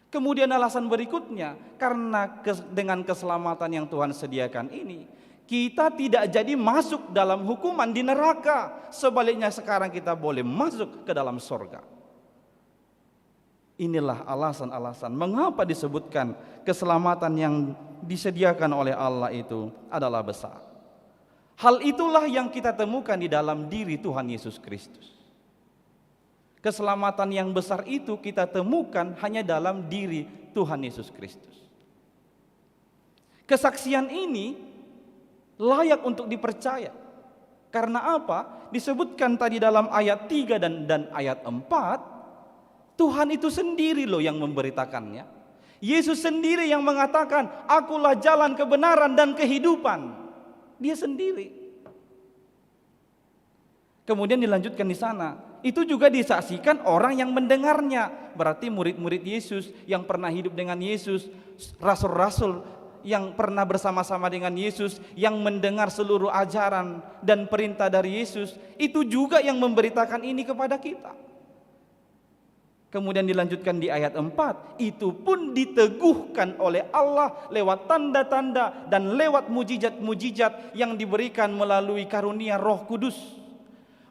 Kemudian alasan berikutnya, karena dengan keselamatan yang Tuhan sediakan ini, kita tidak jadi masuk dalam hukuman di neraka. Sebaliknya sekarang kita boleh masuk ke dalam sorga. Inilah alasan-alasan mengapa disebutkan keselamatan yang disediakan oleh Allah itu adalah besar. Hal itulah yang kita temukan di dalam diri Tuhan Yesus Kristus. Keselamatan yang besar itu kita temukan hanya dalam diri Tuhan Yesus Kristus. Kesaksian ini layak untuk dipercaya. Karena apa? Disebutkan tadi dalam ayat 3 dan ayat 4, Tuhan itu sendiri loh yang memberitakannya. Yesus sendiri yang mengatakan, akulah jalan kebenaran dan kehidupan. Dia sendiri. Kemudian dilanjutkan di sana, itu juga disaksikan orang yang mendengarnya. Berarti murid-murid Yesus yang pernah hidup dengan Yesus, rasul-rasul yang pernah bersama-sama dengan Yesus, yang mendengar seluruh ajaran dan perintah dari Yesus, itu juga yang memberitakan ini kepada kita. Kemudian dilanjutkan di ayat 4, itu pun diteguhkan oleh Allah lewat tanda-tanda dan lewat mujizat-mujizat yang diberikan melalui karunia Roh Kudus.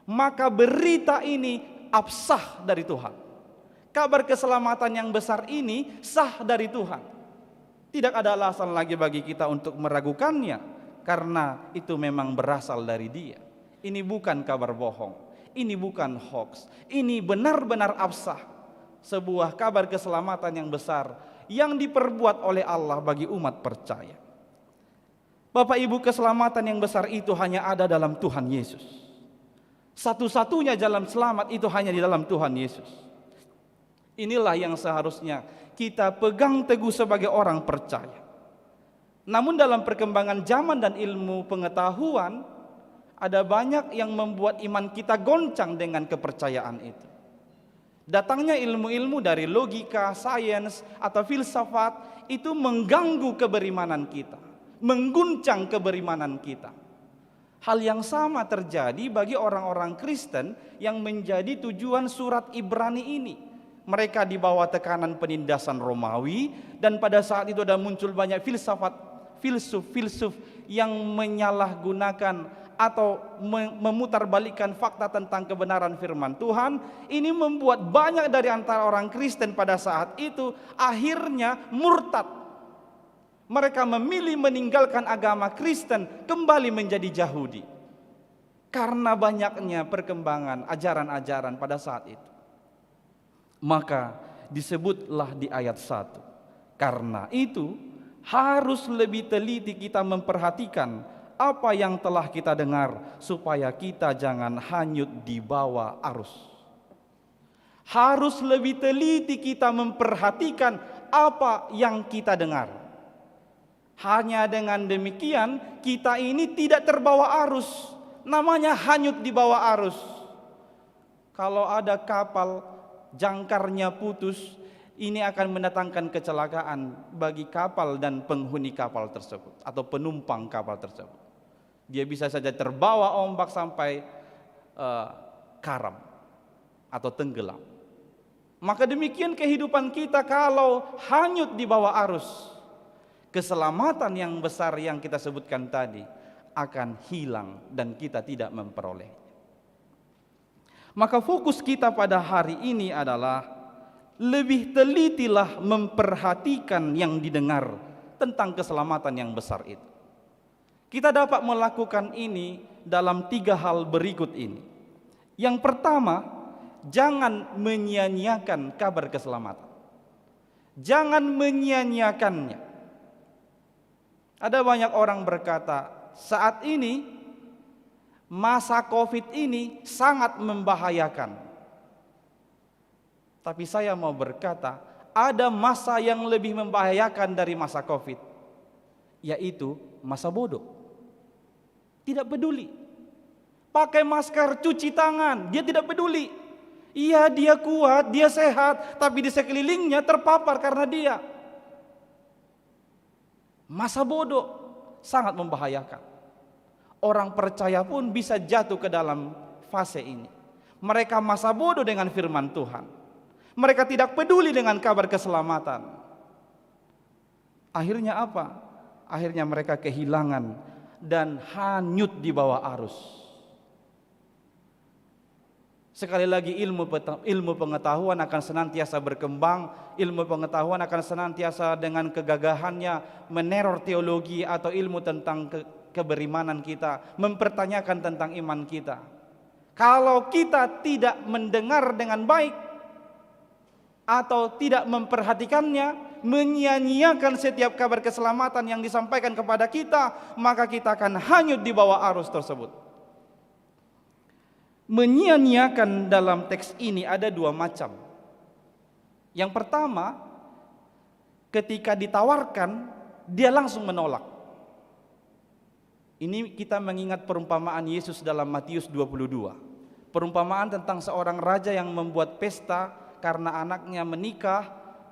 Maka berita ini absah dari Tuhan. Kabar keselamatan yang besar ini sah dari Tuhan. Tidak ada alasan lagi bagi kita untuk meragukannya, karena itu memang berasal dari Dia. Ini bukan kabar bohong, ini bukan hoax, ini benar-benar absah. Sebuah kabar keselamatan yang besar yang diperbuat oleh Allah bagi umat percaya. Bapak Ibu, keselamatan yang besar itu hanya ada dalam Tuhan Yesus. Satu-satunya jalan selamat itu hanya di dalam Tuhan Yesus. Inilah yang seharusnya kita pegang teguh sebagai orang percaya. Namun dalam perkembangan zaman dan ilmu pengetahuan, ada banyak yang membuat iman kita goncang dengan kepercayaan itu. Datangnya ilmu-ilmu dari logika, sains, atau filsafat itu mengganggu keberimanan kita, mengguncang keberimanan kita. Hal yang sama terjadi bagi orang-orang Kristen yang menjadi tujuan surat Ibrani ini. Mereka di bawah tekanan penindasan Romawi, dan pada saat itu ada muncul banyak filsuf yang menyalahgunakan atau memutarbalikkan fakta tentang kebenaran firman Tuhan. Ini membuat banyak dari antara orang Kristen pada saat itu akhirnya murtad. Mereka memilih meninggalkan agama Kristen, kembali menjadi Yahudi. Karena banyaknya perkembangan ajaran-ajaran pada saat itu. Maka disebutlah di ayat 1. Karena itu harus lebih teliti kita memperhatikan apa yang telah kita dengar, supaya kita jangan hanyut di bawah arus. Harus lebih teliti kita memperhatikan apa yang kita dengar. Hanya dengan demikian kita ini tidak terbawa arus. Namanya hanyut di bawah arus. Kalau ada kapal jangkarnya putus, ini akan mendatangkan kecelakaan bagi kapal dan penghuni kapal tersebut atau penumpang kapal tersebut. Dia bisa saja terbawa ombak sampai karam atau tenggelam. Maka demikian kehidupan kita kalau hanyut di bawah arus. Keselamatan yang besar yang kita sebutkan tadi akan hilang dan kita tidak memperolehnya. Maka fokus kita pada hari ini adalah lebih telitilah memperhatikan yang didengar tentang keselamatan yang besar itu. Kita dapat melakukan ini dalam 3 hal berikut ini. Yang pertama, jangan menyia-nyiakan kabar keselamatan. Jangan menyia-nyiakannya. Ada banyak orang berkata, saat ini masa COVID ini sangat membahayakan. Tapi saya mau berkata, ada masa yang lebih membahayakan dari masa COVID, yaitu masa bodoh. Tidak peduli. Pakai masker, cuci tangan, dia tidak peduli. Iya, dia kuat, dia sehat, tapi di sekelilingnya terpapar karena dia. Masa bodoh sangat membahayakan. Orang percaya pun bisa jatuh ke dalam fase ini. Mereka masa bodoh dengan firman Tuhan. Mereka tidak peduli dengan kabar keselamatan. Akhirnya apa? Akhirnya mereka kehilangan dan hanyut di bawah arus. Sekali lagi ilmu pengetahuan akan senantiasa berkembang, ilmu pengetahuan akan senantiasa dengan kegagahannya meneror teologi atau ilmu tentang keberimanan kita, mempertanyakan tentang iman kita. Kalau kita tidak mendengar dengan baik atau tidak memperhatikannya, menyia-nyiakan setiap kabar keselamatan yang disampaikan kepada kita, maka kita akan hanyut di bawah arus tersebut. Menyia-nyiakan dalam teks ini ada dua macam. Yang pertama, ketika ditawarkan, dia langsung menolak. Ini kita mengingat perumpamaan Yesus dalam Matius 22. Perumpamaan tentang seorang raja yang membuat pesta karena anaknya menikah.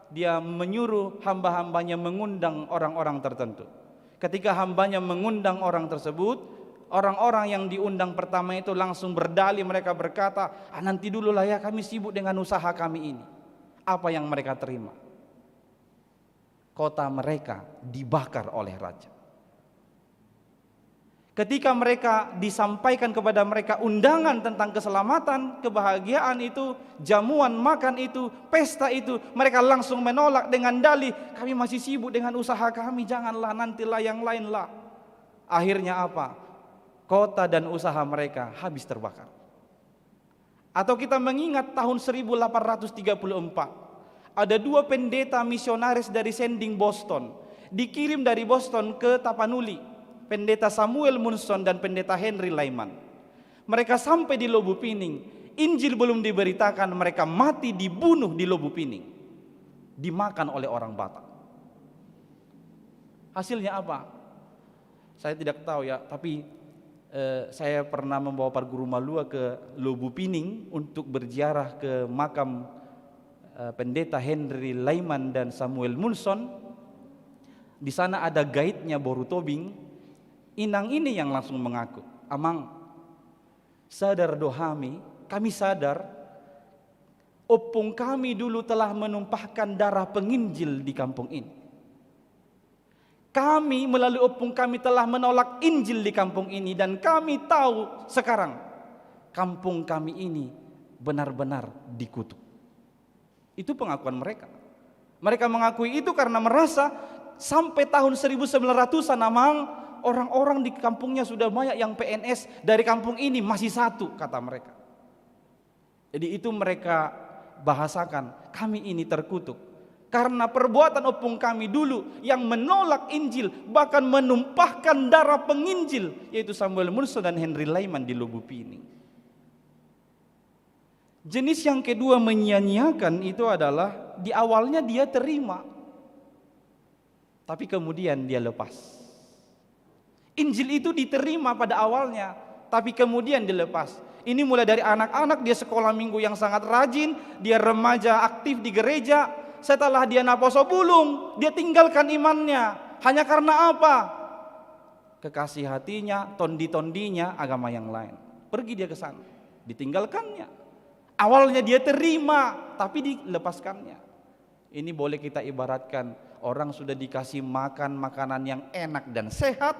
Dia menyuruh hamba-hambanya mengundang orang-orang tertentu. Ketika hambanya mengundang orang tersebut, orang-orang yang diundang pertama itu langsung berdalih, mereka berkata, nanti dulu lah ya, kami sibuk dengan usaha kami ini. Apa yang mereka terima? Kota mereka dibakar oleh raja. Ketika mereka disampaikan kepada mereka undangan tentang keselamatan, kebahagiaan itu, jamuan makan itu, pesta itu, mereka langsung menolak dengan dalih, kami masih sibuk dengan usaha kami, janganlah, nantilah yang lainlah. Akhirnya apa? Kota dan usaha mereka habis terbakar. Atau kita mengingat tahun 1834, ada dua pendeta misionaris dari Sending, Boston, dikirim dari Boston ke Tapanuli, pendeta Samuel Munson dan pendeta Henry Lyman. Mereka sampai di Lobu Pining, Injil belum diberitakan, mereka mati dibunuh di Lobu Pining, dimakan oleh orang Batak. Hasilnya apa? Saya tidak tahu ya, tapi saya pernah membawa Pak Guru Malua ke Lobu Pining untuk berziarah ke makam pendeta Henry Lyman dan Samuel Munson. Di sana ada guide-nya Boru Tobing. Inang ini yang langsung mengaku, Amang, sadar dohami, kami sadar opung kami dulu telah menumpahkan darah penginjil di kampung ini. Kami melalui opung kami telah menolak Injil di kampung ini, dan kami tahu sekarang kampung kami ini benar-benar dikutuk. Itu pengakuan mereka. Mereka mengakui itu karena merasa sampai tahun 1900-an Amang, orang-orang di kampungnya sudah banyak yang PNS, dari kampung ini masih satu, kata mereka. Jadi itu mereka bahasakan, kami ini terkutuk karena perbuatan opung kami dulu yang menolak Injil, bahkan menumpahkan darah penginjil, yaitu Samuel Munson dan Henry Lyman di Lobu Pining. Jenis yang kedua menyia-nyiakan itu adalah di awalnya dia terima, tapi kemudian dia lepas. Injil itu diterima pada awalnya, tapi kemudian dilepas. Ini mulai dari anak-anak, dia sekolah minggu yang sangat rajin, dia remaja aktif di gereja. Setelah dia naposo bulung, dia tinggalkan imannya. Hanya karena apa? Kekasih hatinya, tondi-tondinya, agama yang lain. Pergi dia ke sana, ditinggalkannya. Awalnya dia terima, tapi dilepaskannya. Ini boleh kita ibaratkan, orang sudah dikasih makan makanan yang enak dan sehat,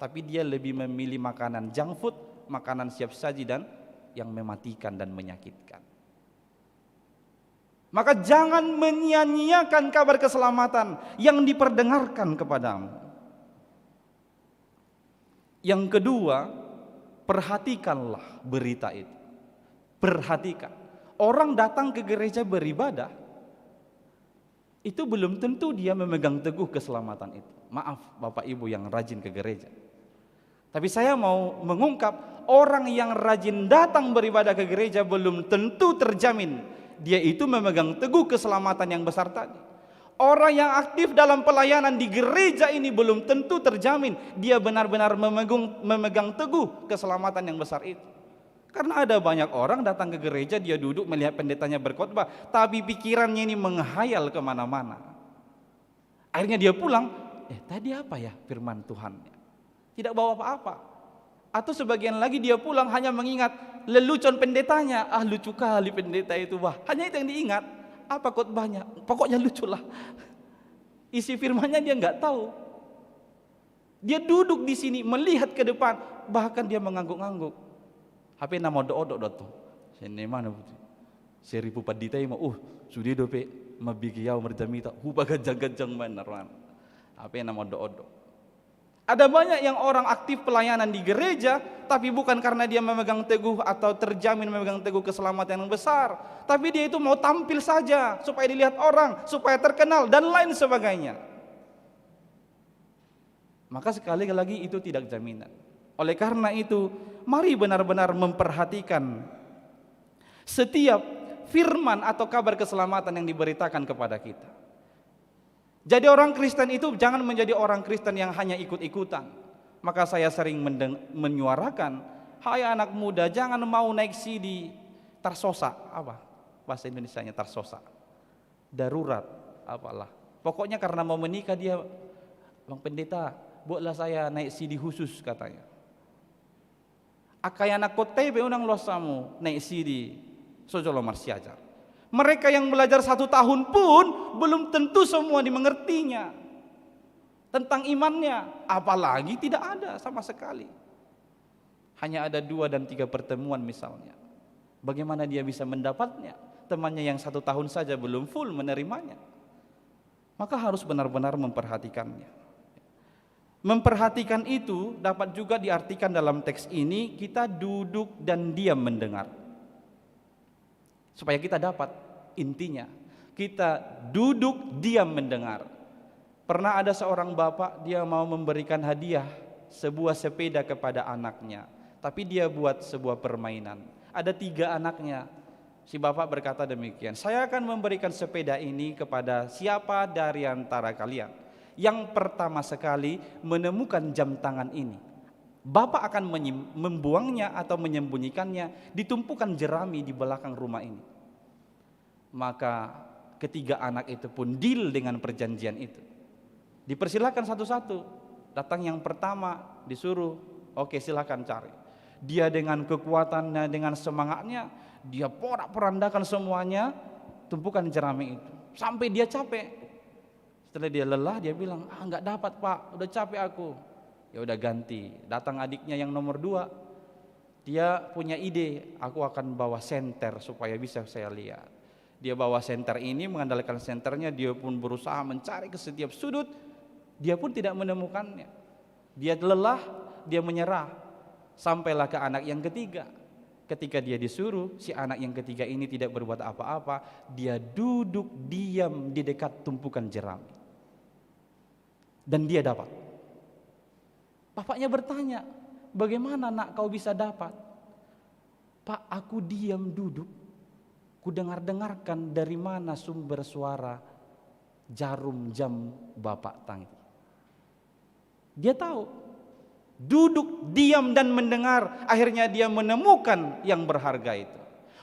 tapi dia lebih memilih makanan junk food, makanan siap saji dan yang mematikan dan menyakitkan. Maka jangan menyia-nyiakan kabar keselamatan yang diperdengarkan kepadamu. Yang kedua, perhatikanlah berita itu. Perhatikan. Orang datang ke gereja beribadah, itu belum tentu dia memegang teguh keselamatan itu. Maaf Bapak Ibu yang rajin ke gereja. Tapi saya mau mengungkap, orang yang rajin datang beribadah ke gereja belum tentu terjamin dia itu memegang teguh keselamatan yang besar tadi. Orang yang aktif dalam pelayanan di gereja ini belum tentu terjamin dia benar-benar memegang teguh keselamatan yang besar itu. Karena ada banyak orang datang ke gereja, dia duduk melihat pendetanya berkhotbah, tapi pikirannya ini menghayal kemana-mana. Akhirnya dia pulang, tadi apa ya firman Tuhan? Tidak bawa apa-apa. Atau sebagian lagi dia pulang hanya mengingat lelucon pendetanya. Lucu kali pendeta itu, hanya itu yang diingat. Apa khotbahnya? Pokoknya lucu lah. Isi firmannya dia nggak tahu. Dia duduk di sini melihat ke depan, bahkan dia mengangguk-angguk. HP nama odok-odok datang. Sini mana putih? Seribu padita ima. Sudah dope mabigi yau merjamita. Baga jang-jang beneran. HP nama odok-odok. Ada banyak yang orang aktif pelayanan di gereja, tapi bukan karena dia memegang teguh atau terjamin memegang teguh keselamatan yang besar, tapi dia itu mau tampil saja supaya dilihat orang, supaya terkenal dan lain sebagainya. Maka sekali lagi itu tidak jaminan. Oleh karena itu, mari benar-benar memperhatikan setiap firman atau kabar keselamatan yang diberitakan kepada kita. Jadi orang Kristen itu jangan menjadi orang Kristen yang hanya ikut-ikutan. Maka saya sering menyuarakan, hai anak muda, jangan mau naik CD tarsosa, apa bahasa Indonesianya tarsosa, darurat, apalah. Pokoknya karena mau menikah dia, Bang Pendeta, buatlah saya naik CD khusus katanya. Akai anak kotebe unang losamu naik CD, sojolo marsiajar. Mereka yang belajar 1 tahun pun belum tentu semua dimengertinya tentang imannya, apalagi tidak ada sama sekali. Hanya ada 2 dan 3 pertemuan misalnya. Bagaimana dia bisa mendapatnya? Temannya yang 1 tahun saja belum full menerimanya. Maka harus benar-benar memperhatikannya. Memperhatikan itu dapat juga diartikan dalam teks ini, kita duduk dan diam mendengar. Supaya kita dapat intinya, kita duduk diam mendengar. Pernah ada seorang bapak, dia mau memberikan hadiah sebuah sepeda kepada anaknya, tapi dia buat sebuah permainan. Ada 3 anaknya. Si bapak berkata demikian, saya akan memberikan sepeda ini kepada siapa dari antara kalian yang pertama sekali menemukan jam tangan ini. Bapak akan membuangnya atau menyembunyikannya di tumpukan jerami di belakang rumah ini. Maka ketiga anak itu pun deal dengan perjanjian itu. Dipersilakan satu-satu. Datang yang pertama disuruh, oke silakan cari. Dia dengan kekuatannya, dengan semangatnya, dia porak-porandakan semuanya, tumpukan jerami itu. Sampai dia capek. Setelah dia lelah, dia bilang, nggak dapat pak, udah capek aku. Ya udah ganti. Datang adiknya yang nomor 2, dia punya ide, aku akan bawa senter supaya bisa saya lihat. Dia bawa senter ini, mengandalkan senternya, dia pun berusaha mencari ke setiap sudut, dia pun tidak menemukannya. Dia lelah, dia menyerah. Sampailah ke anak yang ketiga. Ketika dia disuruh, si anak yang ketiga ini tidak berbuat apa-apa, dia duduk diam di dekat tumpukan jerami. Dan dia dapat. Bapaknya bertanya, bagaimana nak kau bisa dapat? Pak, aku diam duduk, ku dengar-dengarkan dari mana sumber suara jarum jam bapak tangki. Dia tahu. Duduk, diam dan mendengar, akhirnya dia menemukan yang berharga itu.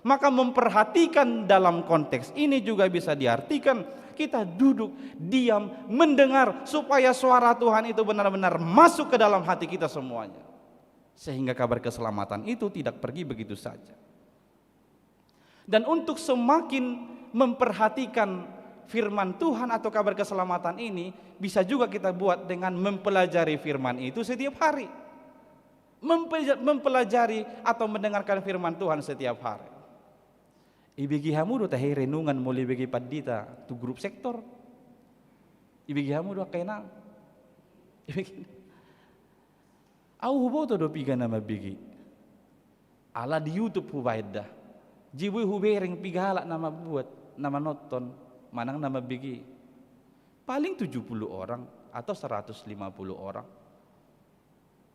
Maka memperhatikan dalam konteks ini juga bisa diartikan kita duduk, diam, mendengar supaya suara Tuhan itu benar-benar masuk ke dalam hati kita semuanya. Sehingga kabar keselamatan itu tidak pergi begitu saja. Dan untuk semakin memperhatikan firman Tuhan atau kabar keselamatan ini, bisa juga kita buat dengan mempelajari firman itu setiap hari. Mempelajari atau mendengarkan firman Tuhan setiap hari. Ibigi hamudu tahi renungan mulai bagi padita tu grup sektor. Ibigi hamudu kaina. Au huboto do piga nama bigi. Ala di YouTube hubaida. Jibu hubering pigalak nama buat nama nonton. Manang nama bigi paling 70 orang atau 150 orang.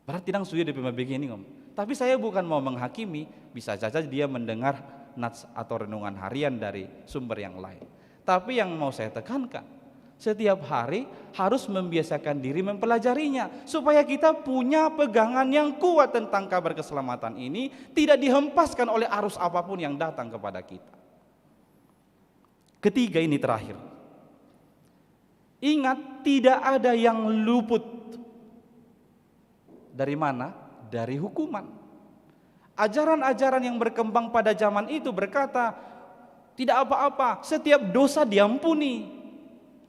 Berarti tidak sudah di begini ngom. Tapi saya bukan mau menghakimi, bisa saja dia mendengar nats atau renungan harian dari sumber yang lain. Tapi yang mau saya tekankan, setiap hari harus membiasakan diri mempelajarinya supaya kita punya pegangan yang kuat tentang kabar keselamatan ini, tidak dihempaskan oleh arus apapun yang datang kepada kita. Ketiga, ini terakhir. Ingat, tidak ada yang luput. Dari mana? Dari hukuman. Ajaran-ajaran yang berkembang pada zaman itu berkata, tidak apa-apa, setiap dosa diampuni.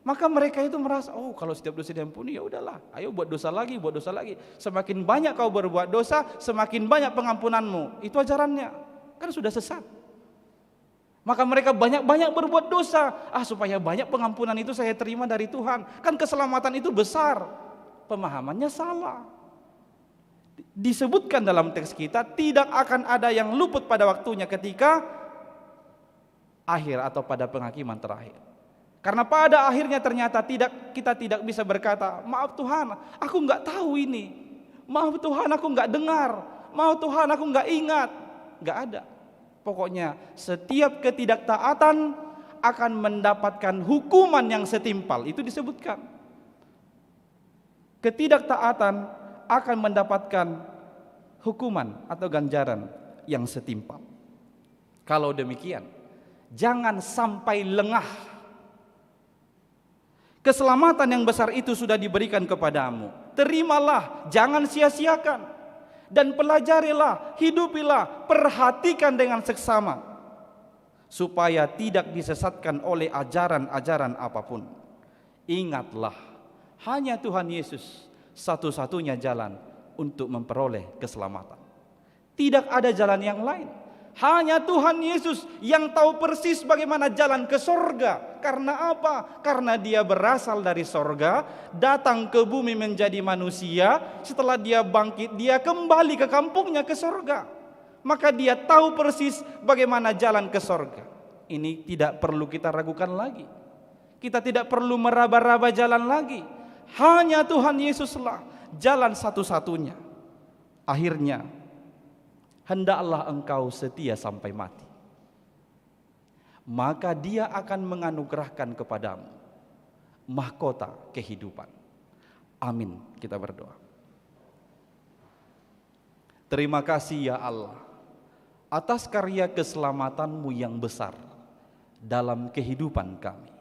Maka mereka itu merasa, oh kalau setiap dosa diampuni, ya udahlah, ayo buat dosa lagi, buat dosa lagi. Semakin banyak kau berbuat dosa, semakin banyak pengampunanmu. Itu ajarannya. Kan sudah sesat. Maka mereka banyak-banyak berbuat dosa. Supaya banyak pengampunan itu saya terima dari Tuhan. Kan keselamatan itu besar. Pemahamannya salah. Disebutkan dalam teks kita, tidak akan ada yang luput pada waktunya ketika akhir atau pada penghakiman terakhir. Karena pada akhirnya ternyata kita tidak bisa berkata, maaf Tuhan, aku nggak tahu ini. Maaf Tuhan aku nggak dengar, maaf Tuhan aku nggak ingat. Nggak ada. Pokoknya setiap ketidaktaatan akan mendapatkan hukuman yang setimpal. Itu disebutkan. Ketidaktaatan akan mendapatkan hukuman atau ganjaran yang setimpal. Kalau demikian, jangan sampai lengah. Keselamatan yang besar itu sudah diberikan kepadamu. Terimalah, jangan sia-siakan. Dan pelajarilah, hidupilah, perhatikan dengan seksama. Supaya tidak disesatkan oleh ajaran-ajaran apapun. Ingatlah, hanya Tuhan Yesus satu-satunya jalan untuk memperoleh keselamatan. Tidak ada jalan yang lain. Hanya Tuhan Yesus yang tahu persis bagaimana jalan ke sorga. Karena apa? Karena dia berasal dari sorga, datang ke bumi menjadi manusia. Setelah dia bangkit, dia kembali ke kampungnya ke sorga. Maka dia tahu persis bagaimana jalan ke sorga. Ini tidak perlu kita ragukan lagi. Kita tidak perlu meraba-raba jalan lagi. Hanya Tuhan Yesuslah jalan satu-satunya. Akhirnya, hendaklah engkau setia sampai mati. Maka dia akan menganugerahkan kepadamu mahkota kehidupan. Amin. Kita berdoa. Terima kasih ya Allah atas karya keselamatanmu yang besar dalam kehidupan kami.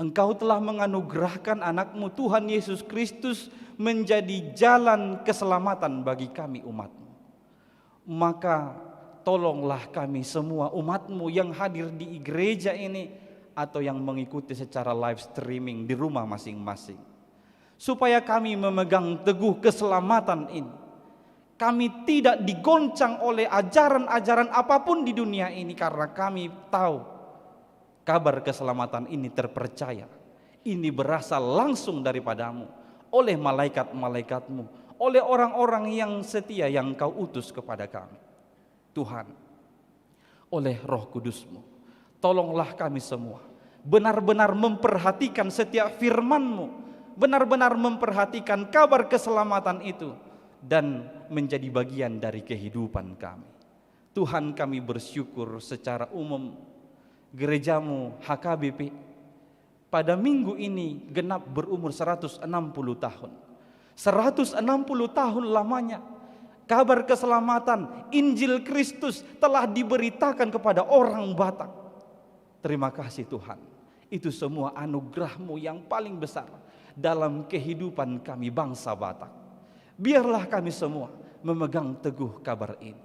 Engkau telah menganugerahkan anakmu Tuhan Yesus Kristus menjadi jalan keselamatan bagi kami umatmu. Maka tolonglah kami semua umatmu yang hadir di gereja ini atau yang mengikuti secara live streaming di rumah masing-masing. Supaya kami memegang teguh keselamatan ini. Kami tidak digoncang oleh ajaran-ajaran apapun di dunia ini karena kami tahu kabar keselamatan ini terpercaya. Ini berasal langsung daripadamu oleh malaikat-malaikatmu. Oleh orang-orang yang setia yang kau utus kepada kami. Tuhan, oleh Roh Kudus-Mu, tolonglah kami semua benar-benar memperhatikan setiap firman-Mu, benar-benar memperhatikan kabar keselamatan itu dan menjadi bagian dari kehidupan kami. Tuhan, kami bersyukur secara umum gerejamu HKBP pada minggu ini genap berumur 160 tahun. 160 tahun lamanya kabar keselamatan Injil Kristus telah diberitakan kepada orang Batak. Terima kasih Tuhan. Itu semua anugerah-Mu yang paling besar dalam kehidupan kami bangsa Batak. Biarlah kami semua memegang teguh kabar ini.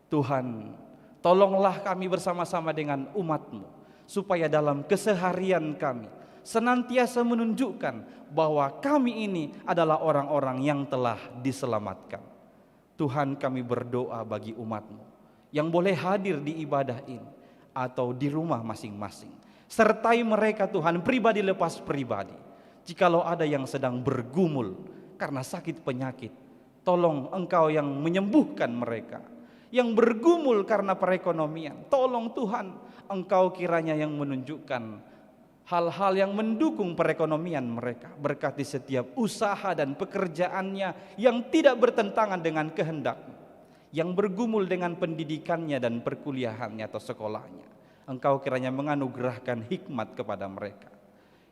Tuhan, tolonglah kami bersama-sama dengan umat-Mu supaya dalam keseharian kami senantiasa menunjukkan bahwa kami ini adalah orang-orang yang telah diselamatkan. Tuhan, kami berdoa bagi umat-Mu yang boleh hadir di ibadah ini atau di rumah masing-masing. Sertai mereka Tuhan pribadi lepas pribadi. Jikalau ada yang sedang bergumul karena sakit penyakit, tolong Engkau yang menyembuhkan mereka. Yang bergumul karena perekonomian, tolong Tuhan Engkau kiranya yang menunjukkan hal-hal yang mendukung perekonomian mereka. Berkati setiap usaha dan pekerjaannya yang tidak bertentangan dengan kehendak-Mu. Yang bergumul dengan pendidikannya dan perkuliahannya atau sekolahnya. Engkau kiranya menganugerahkan hikmat kepada mereka.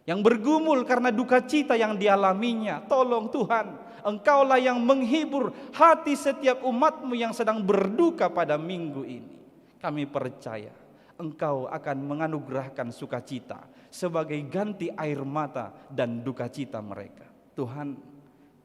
Yang bergumul karena duka cita yang dialaminya, tolong Tuhan, Engkaulah yang menghibur hati setiap umat-Mu yang sedang berduka pada minggu ini. Kami percaya Engkau akan menganugerahkan sukacita sebagai ganti air mata dan duka cita mereka. Tuhan,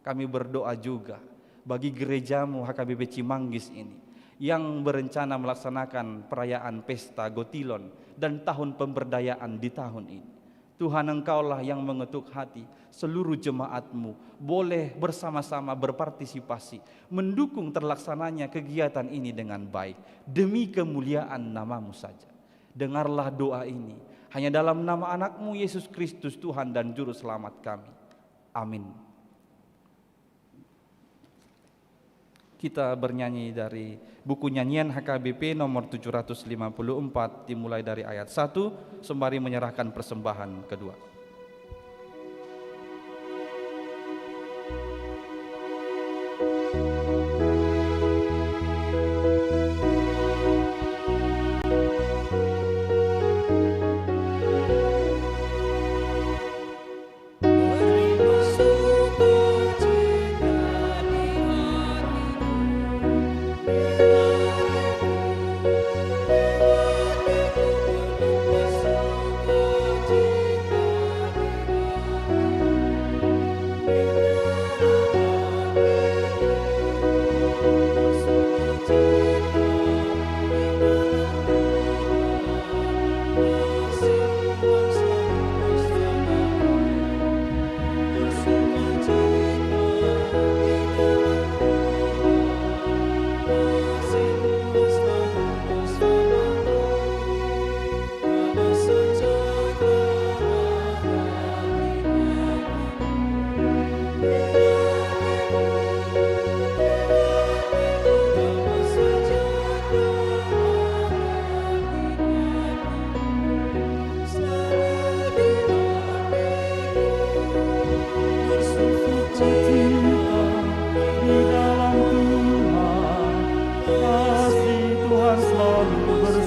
kami berdoa juga bagi gerejamu HKBP Cimanggis ini yang berencana melaksanakan perayaan pesta Gotilon dan tahun pemberdayaan di tahun ini. Tuhan, Engkaulah yang mengetuk hati seluruh jemaat-Mu boleh bersama-sama berpartisipasi mendukung terlaksananya kegiatan ini dengan baik demi kemuliaan nama-Mu saja. Dengarlah doa ini hanya dalam nama anak-Mu Yesus Kristus Tuhan dan Juru Selamat kami. Amin. Kita bernyanyi dari buku nyanyian HKBP nomor 754 dimulai dari ayat 1 sembari menyerahkan persembahan kedua.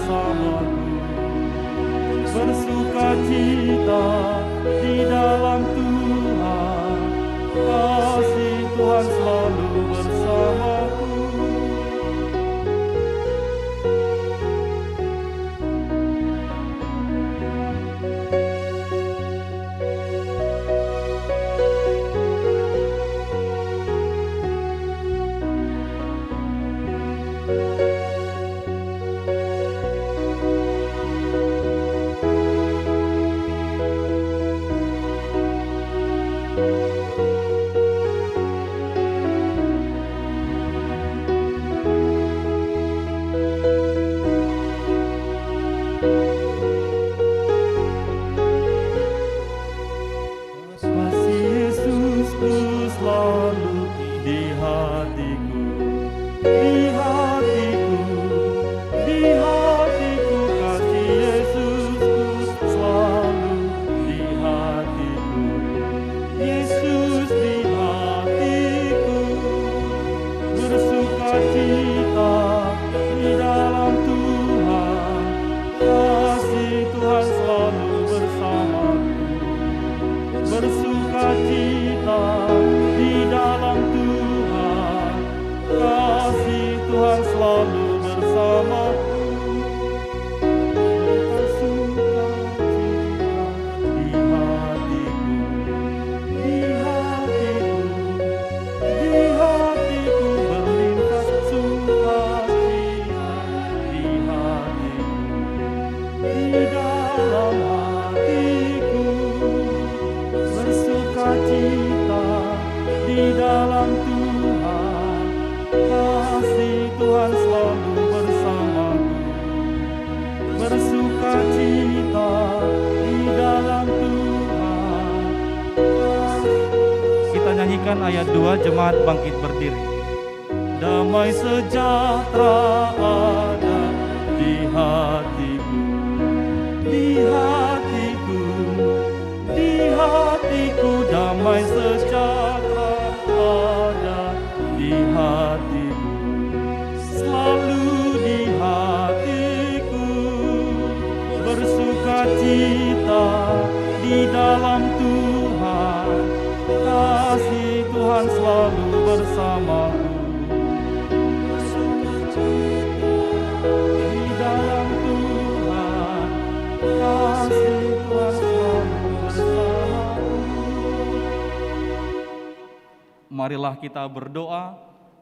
bersamaku, bersukacita di dalam Tuhan, kasih Tuhan selalu bersamaku. Kasih Yesusku selalu di hatiku, di hatiku, di hatiku. Kasih Yesusku selalu di hatiku, Yesus di hatiku. Bersukacita di dalam Tuhan, kasih Tuhan selalu bersamaku. Bersukacita di dalam Tuhan, kasih Tuhan selalu bersamaku. Bersukacita di hatiku, di hatiku, di hatiku. Berlimpah sukacita di hatiku, di dalam hatiku. Bersukacita di dalam Tuhan, kasih Tuhan selalu bersamaku. Bersukacita di dalam Tuhan. Kita nyanyikan ayat 2, jemaat bangkit berdiri. Damai sejahtera ada di hatiku, di hatiku, di hatiku. Damai sejahtera ada di hatiku, selalu di hatiku. Bersukacita di dalam Tuhan, kasih Tuhan selalu bersamaku. Di dalam Tuhan, kasih Tuhan selalu bersamaku. Marilah kita berdoa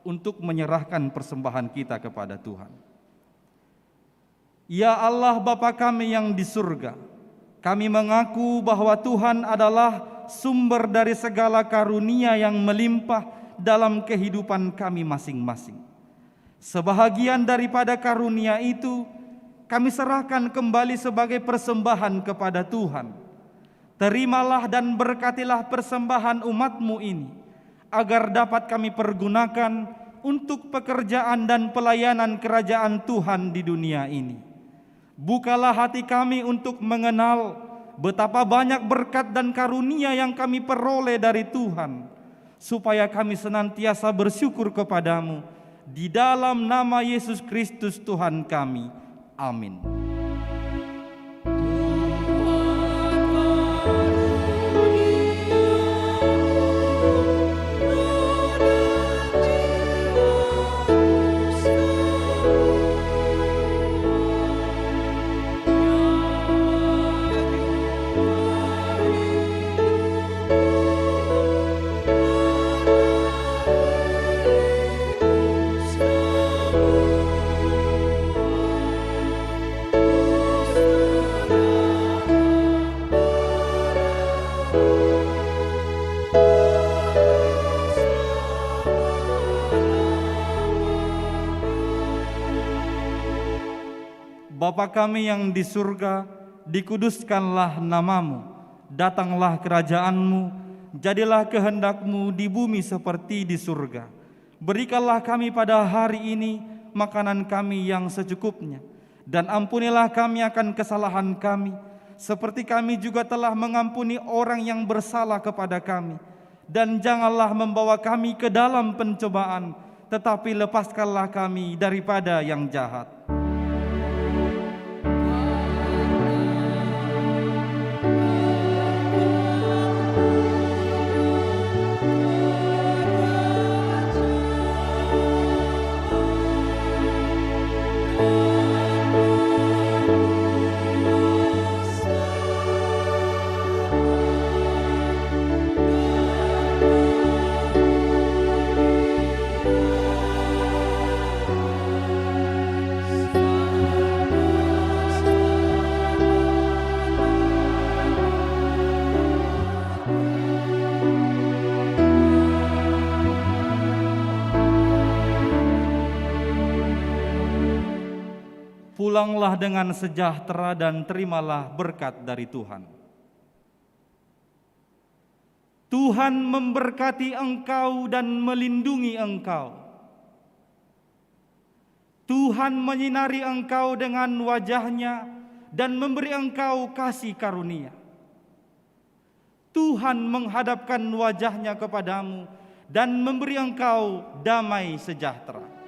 untuk menyerahkan persembahan kita kepada Tuhan. Ya Allah Bapa kami yang di surga, kami mengaku bahwa Tuhan adalah sumber dari segala karunia yang melimpah dalam kehidupan kami masing-masing. Sebahagian daripada karunia itu kami serahkan kembali sebagai persembahan kepada Tuhan. Terimalah dan berkatilah persembahan umat-Mu ini, agar dapat kami pergunakan untuk pekerjaan dan pelayanan kerajaan Tuhan di dunia ini. Bukalah hati kami untuk mengenal betapa banyak berkat dan karunia yang kami peroleh dari Tuhan, supaya kami senantiasa bersyukur kepadamu. Di dalam nama Yesus Kristus Tuhan kami. Amin. Bapa kami yang di surga, dikuduskanlah namamu, datanglah kerajaan-Mu, jadilah kehendak-Mu di bumi seperti di surga. Berikanlah kami pada hari ini makanan kami yang secukupnya, dan ampunilah kami akan kesalahan kami, seperti kami juga telah mengampuni orang yang bersalah kepada kami. Dan janganlah membawa kami ke dalam pencobaan, tetapi lepaskanlah kami daripada yang jahat. Pulanglah dengan sejahtera dan terimalah berkat dari Tuhan. Tuhan memberkati engkau dan melindungi engkau. Tuhan menyinari engkau dengan wajah-Nya dan memberi engkau kasih karunia. Tuhan menghadapkan wajah-Nya kepadamu dan memberi engkau damai sejahtera.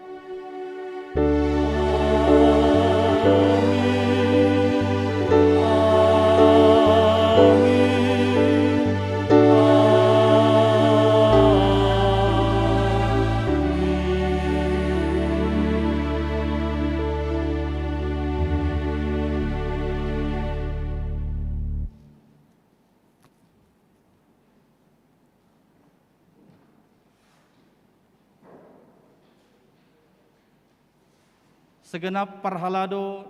Segenap parhalado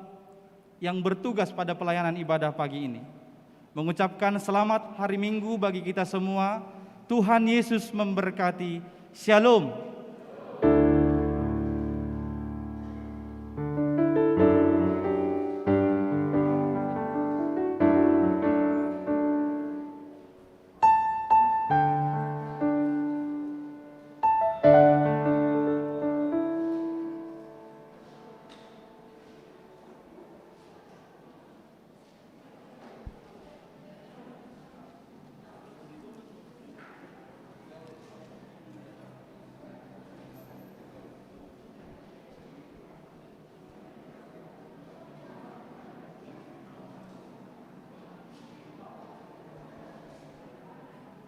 yang bertugas pada pelayanan ibadah pagi ini mengucapkan selamat hari Minggu bagi kita semua. Tuhan Yesus memberkati. Shalom.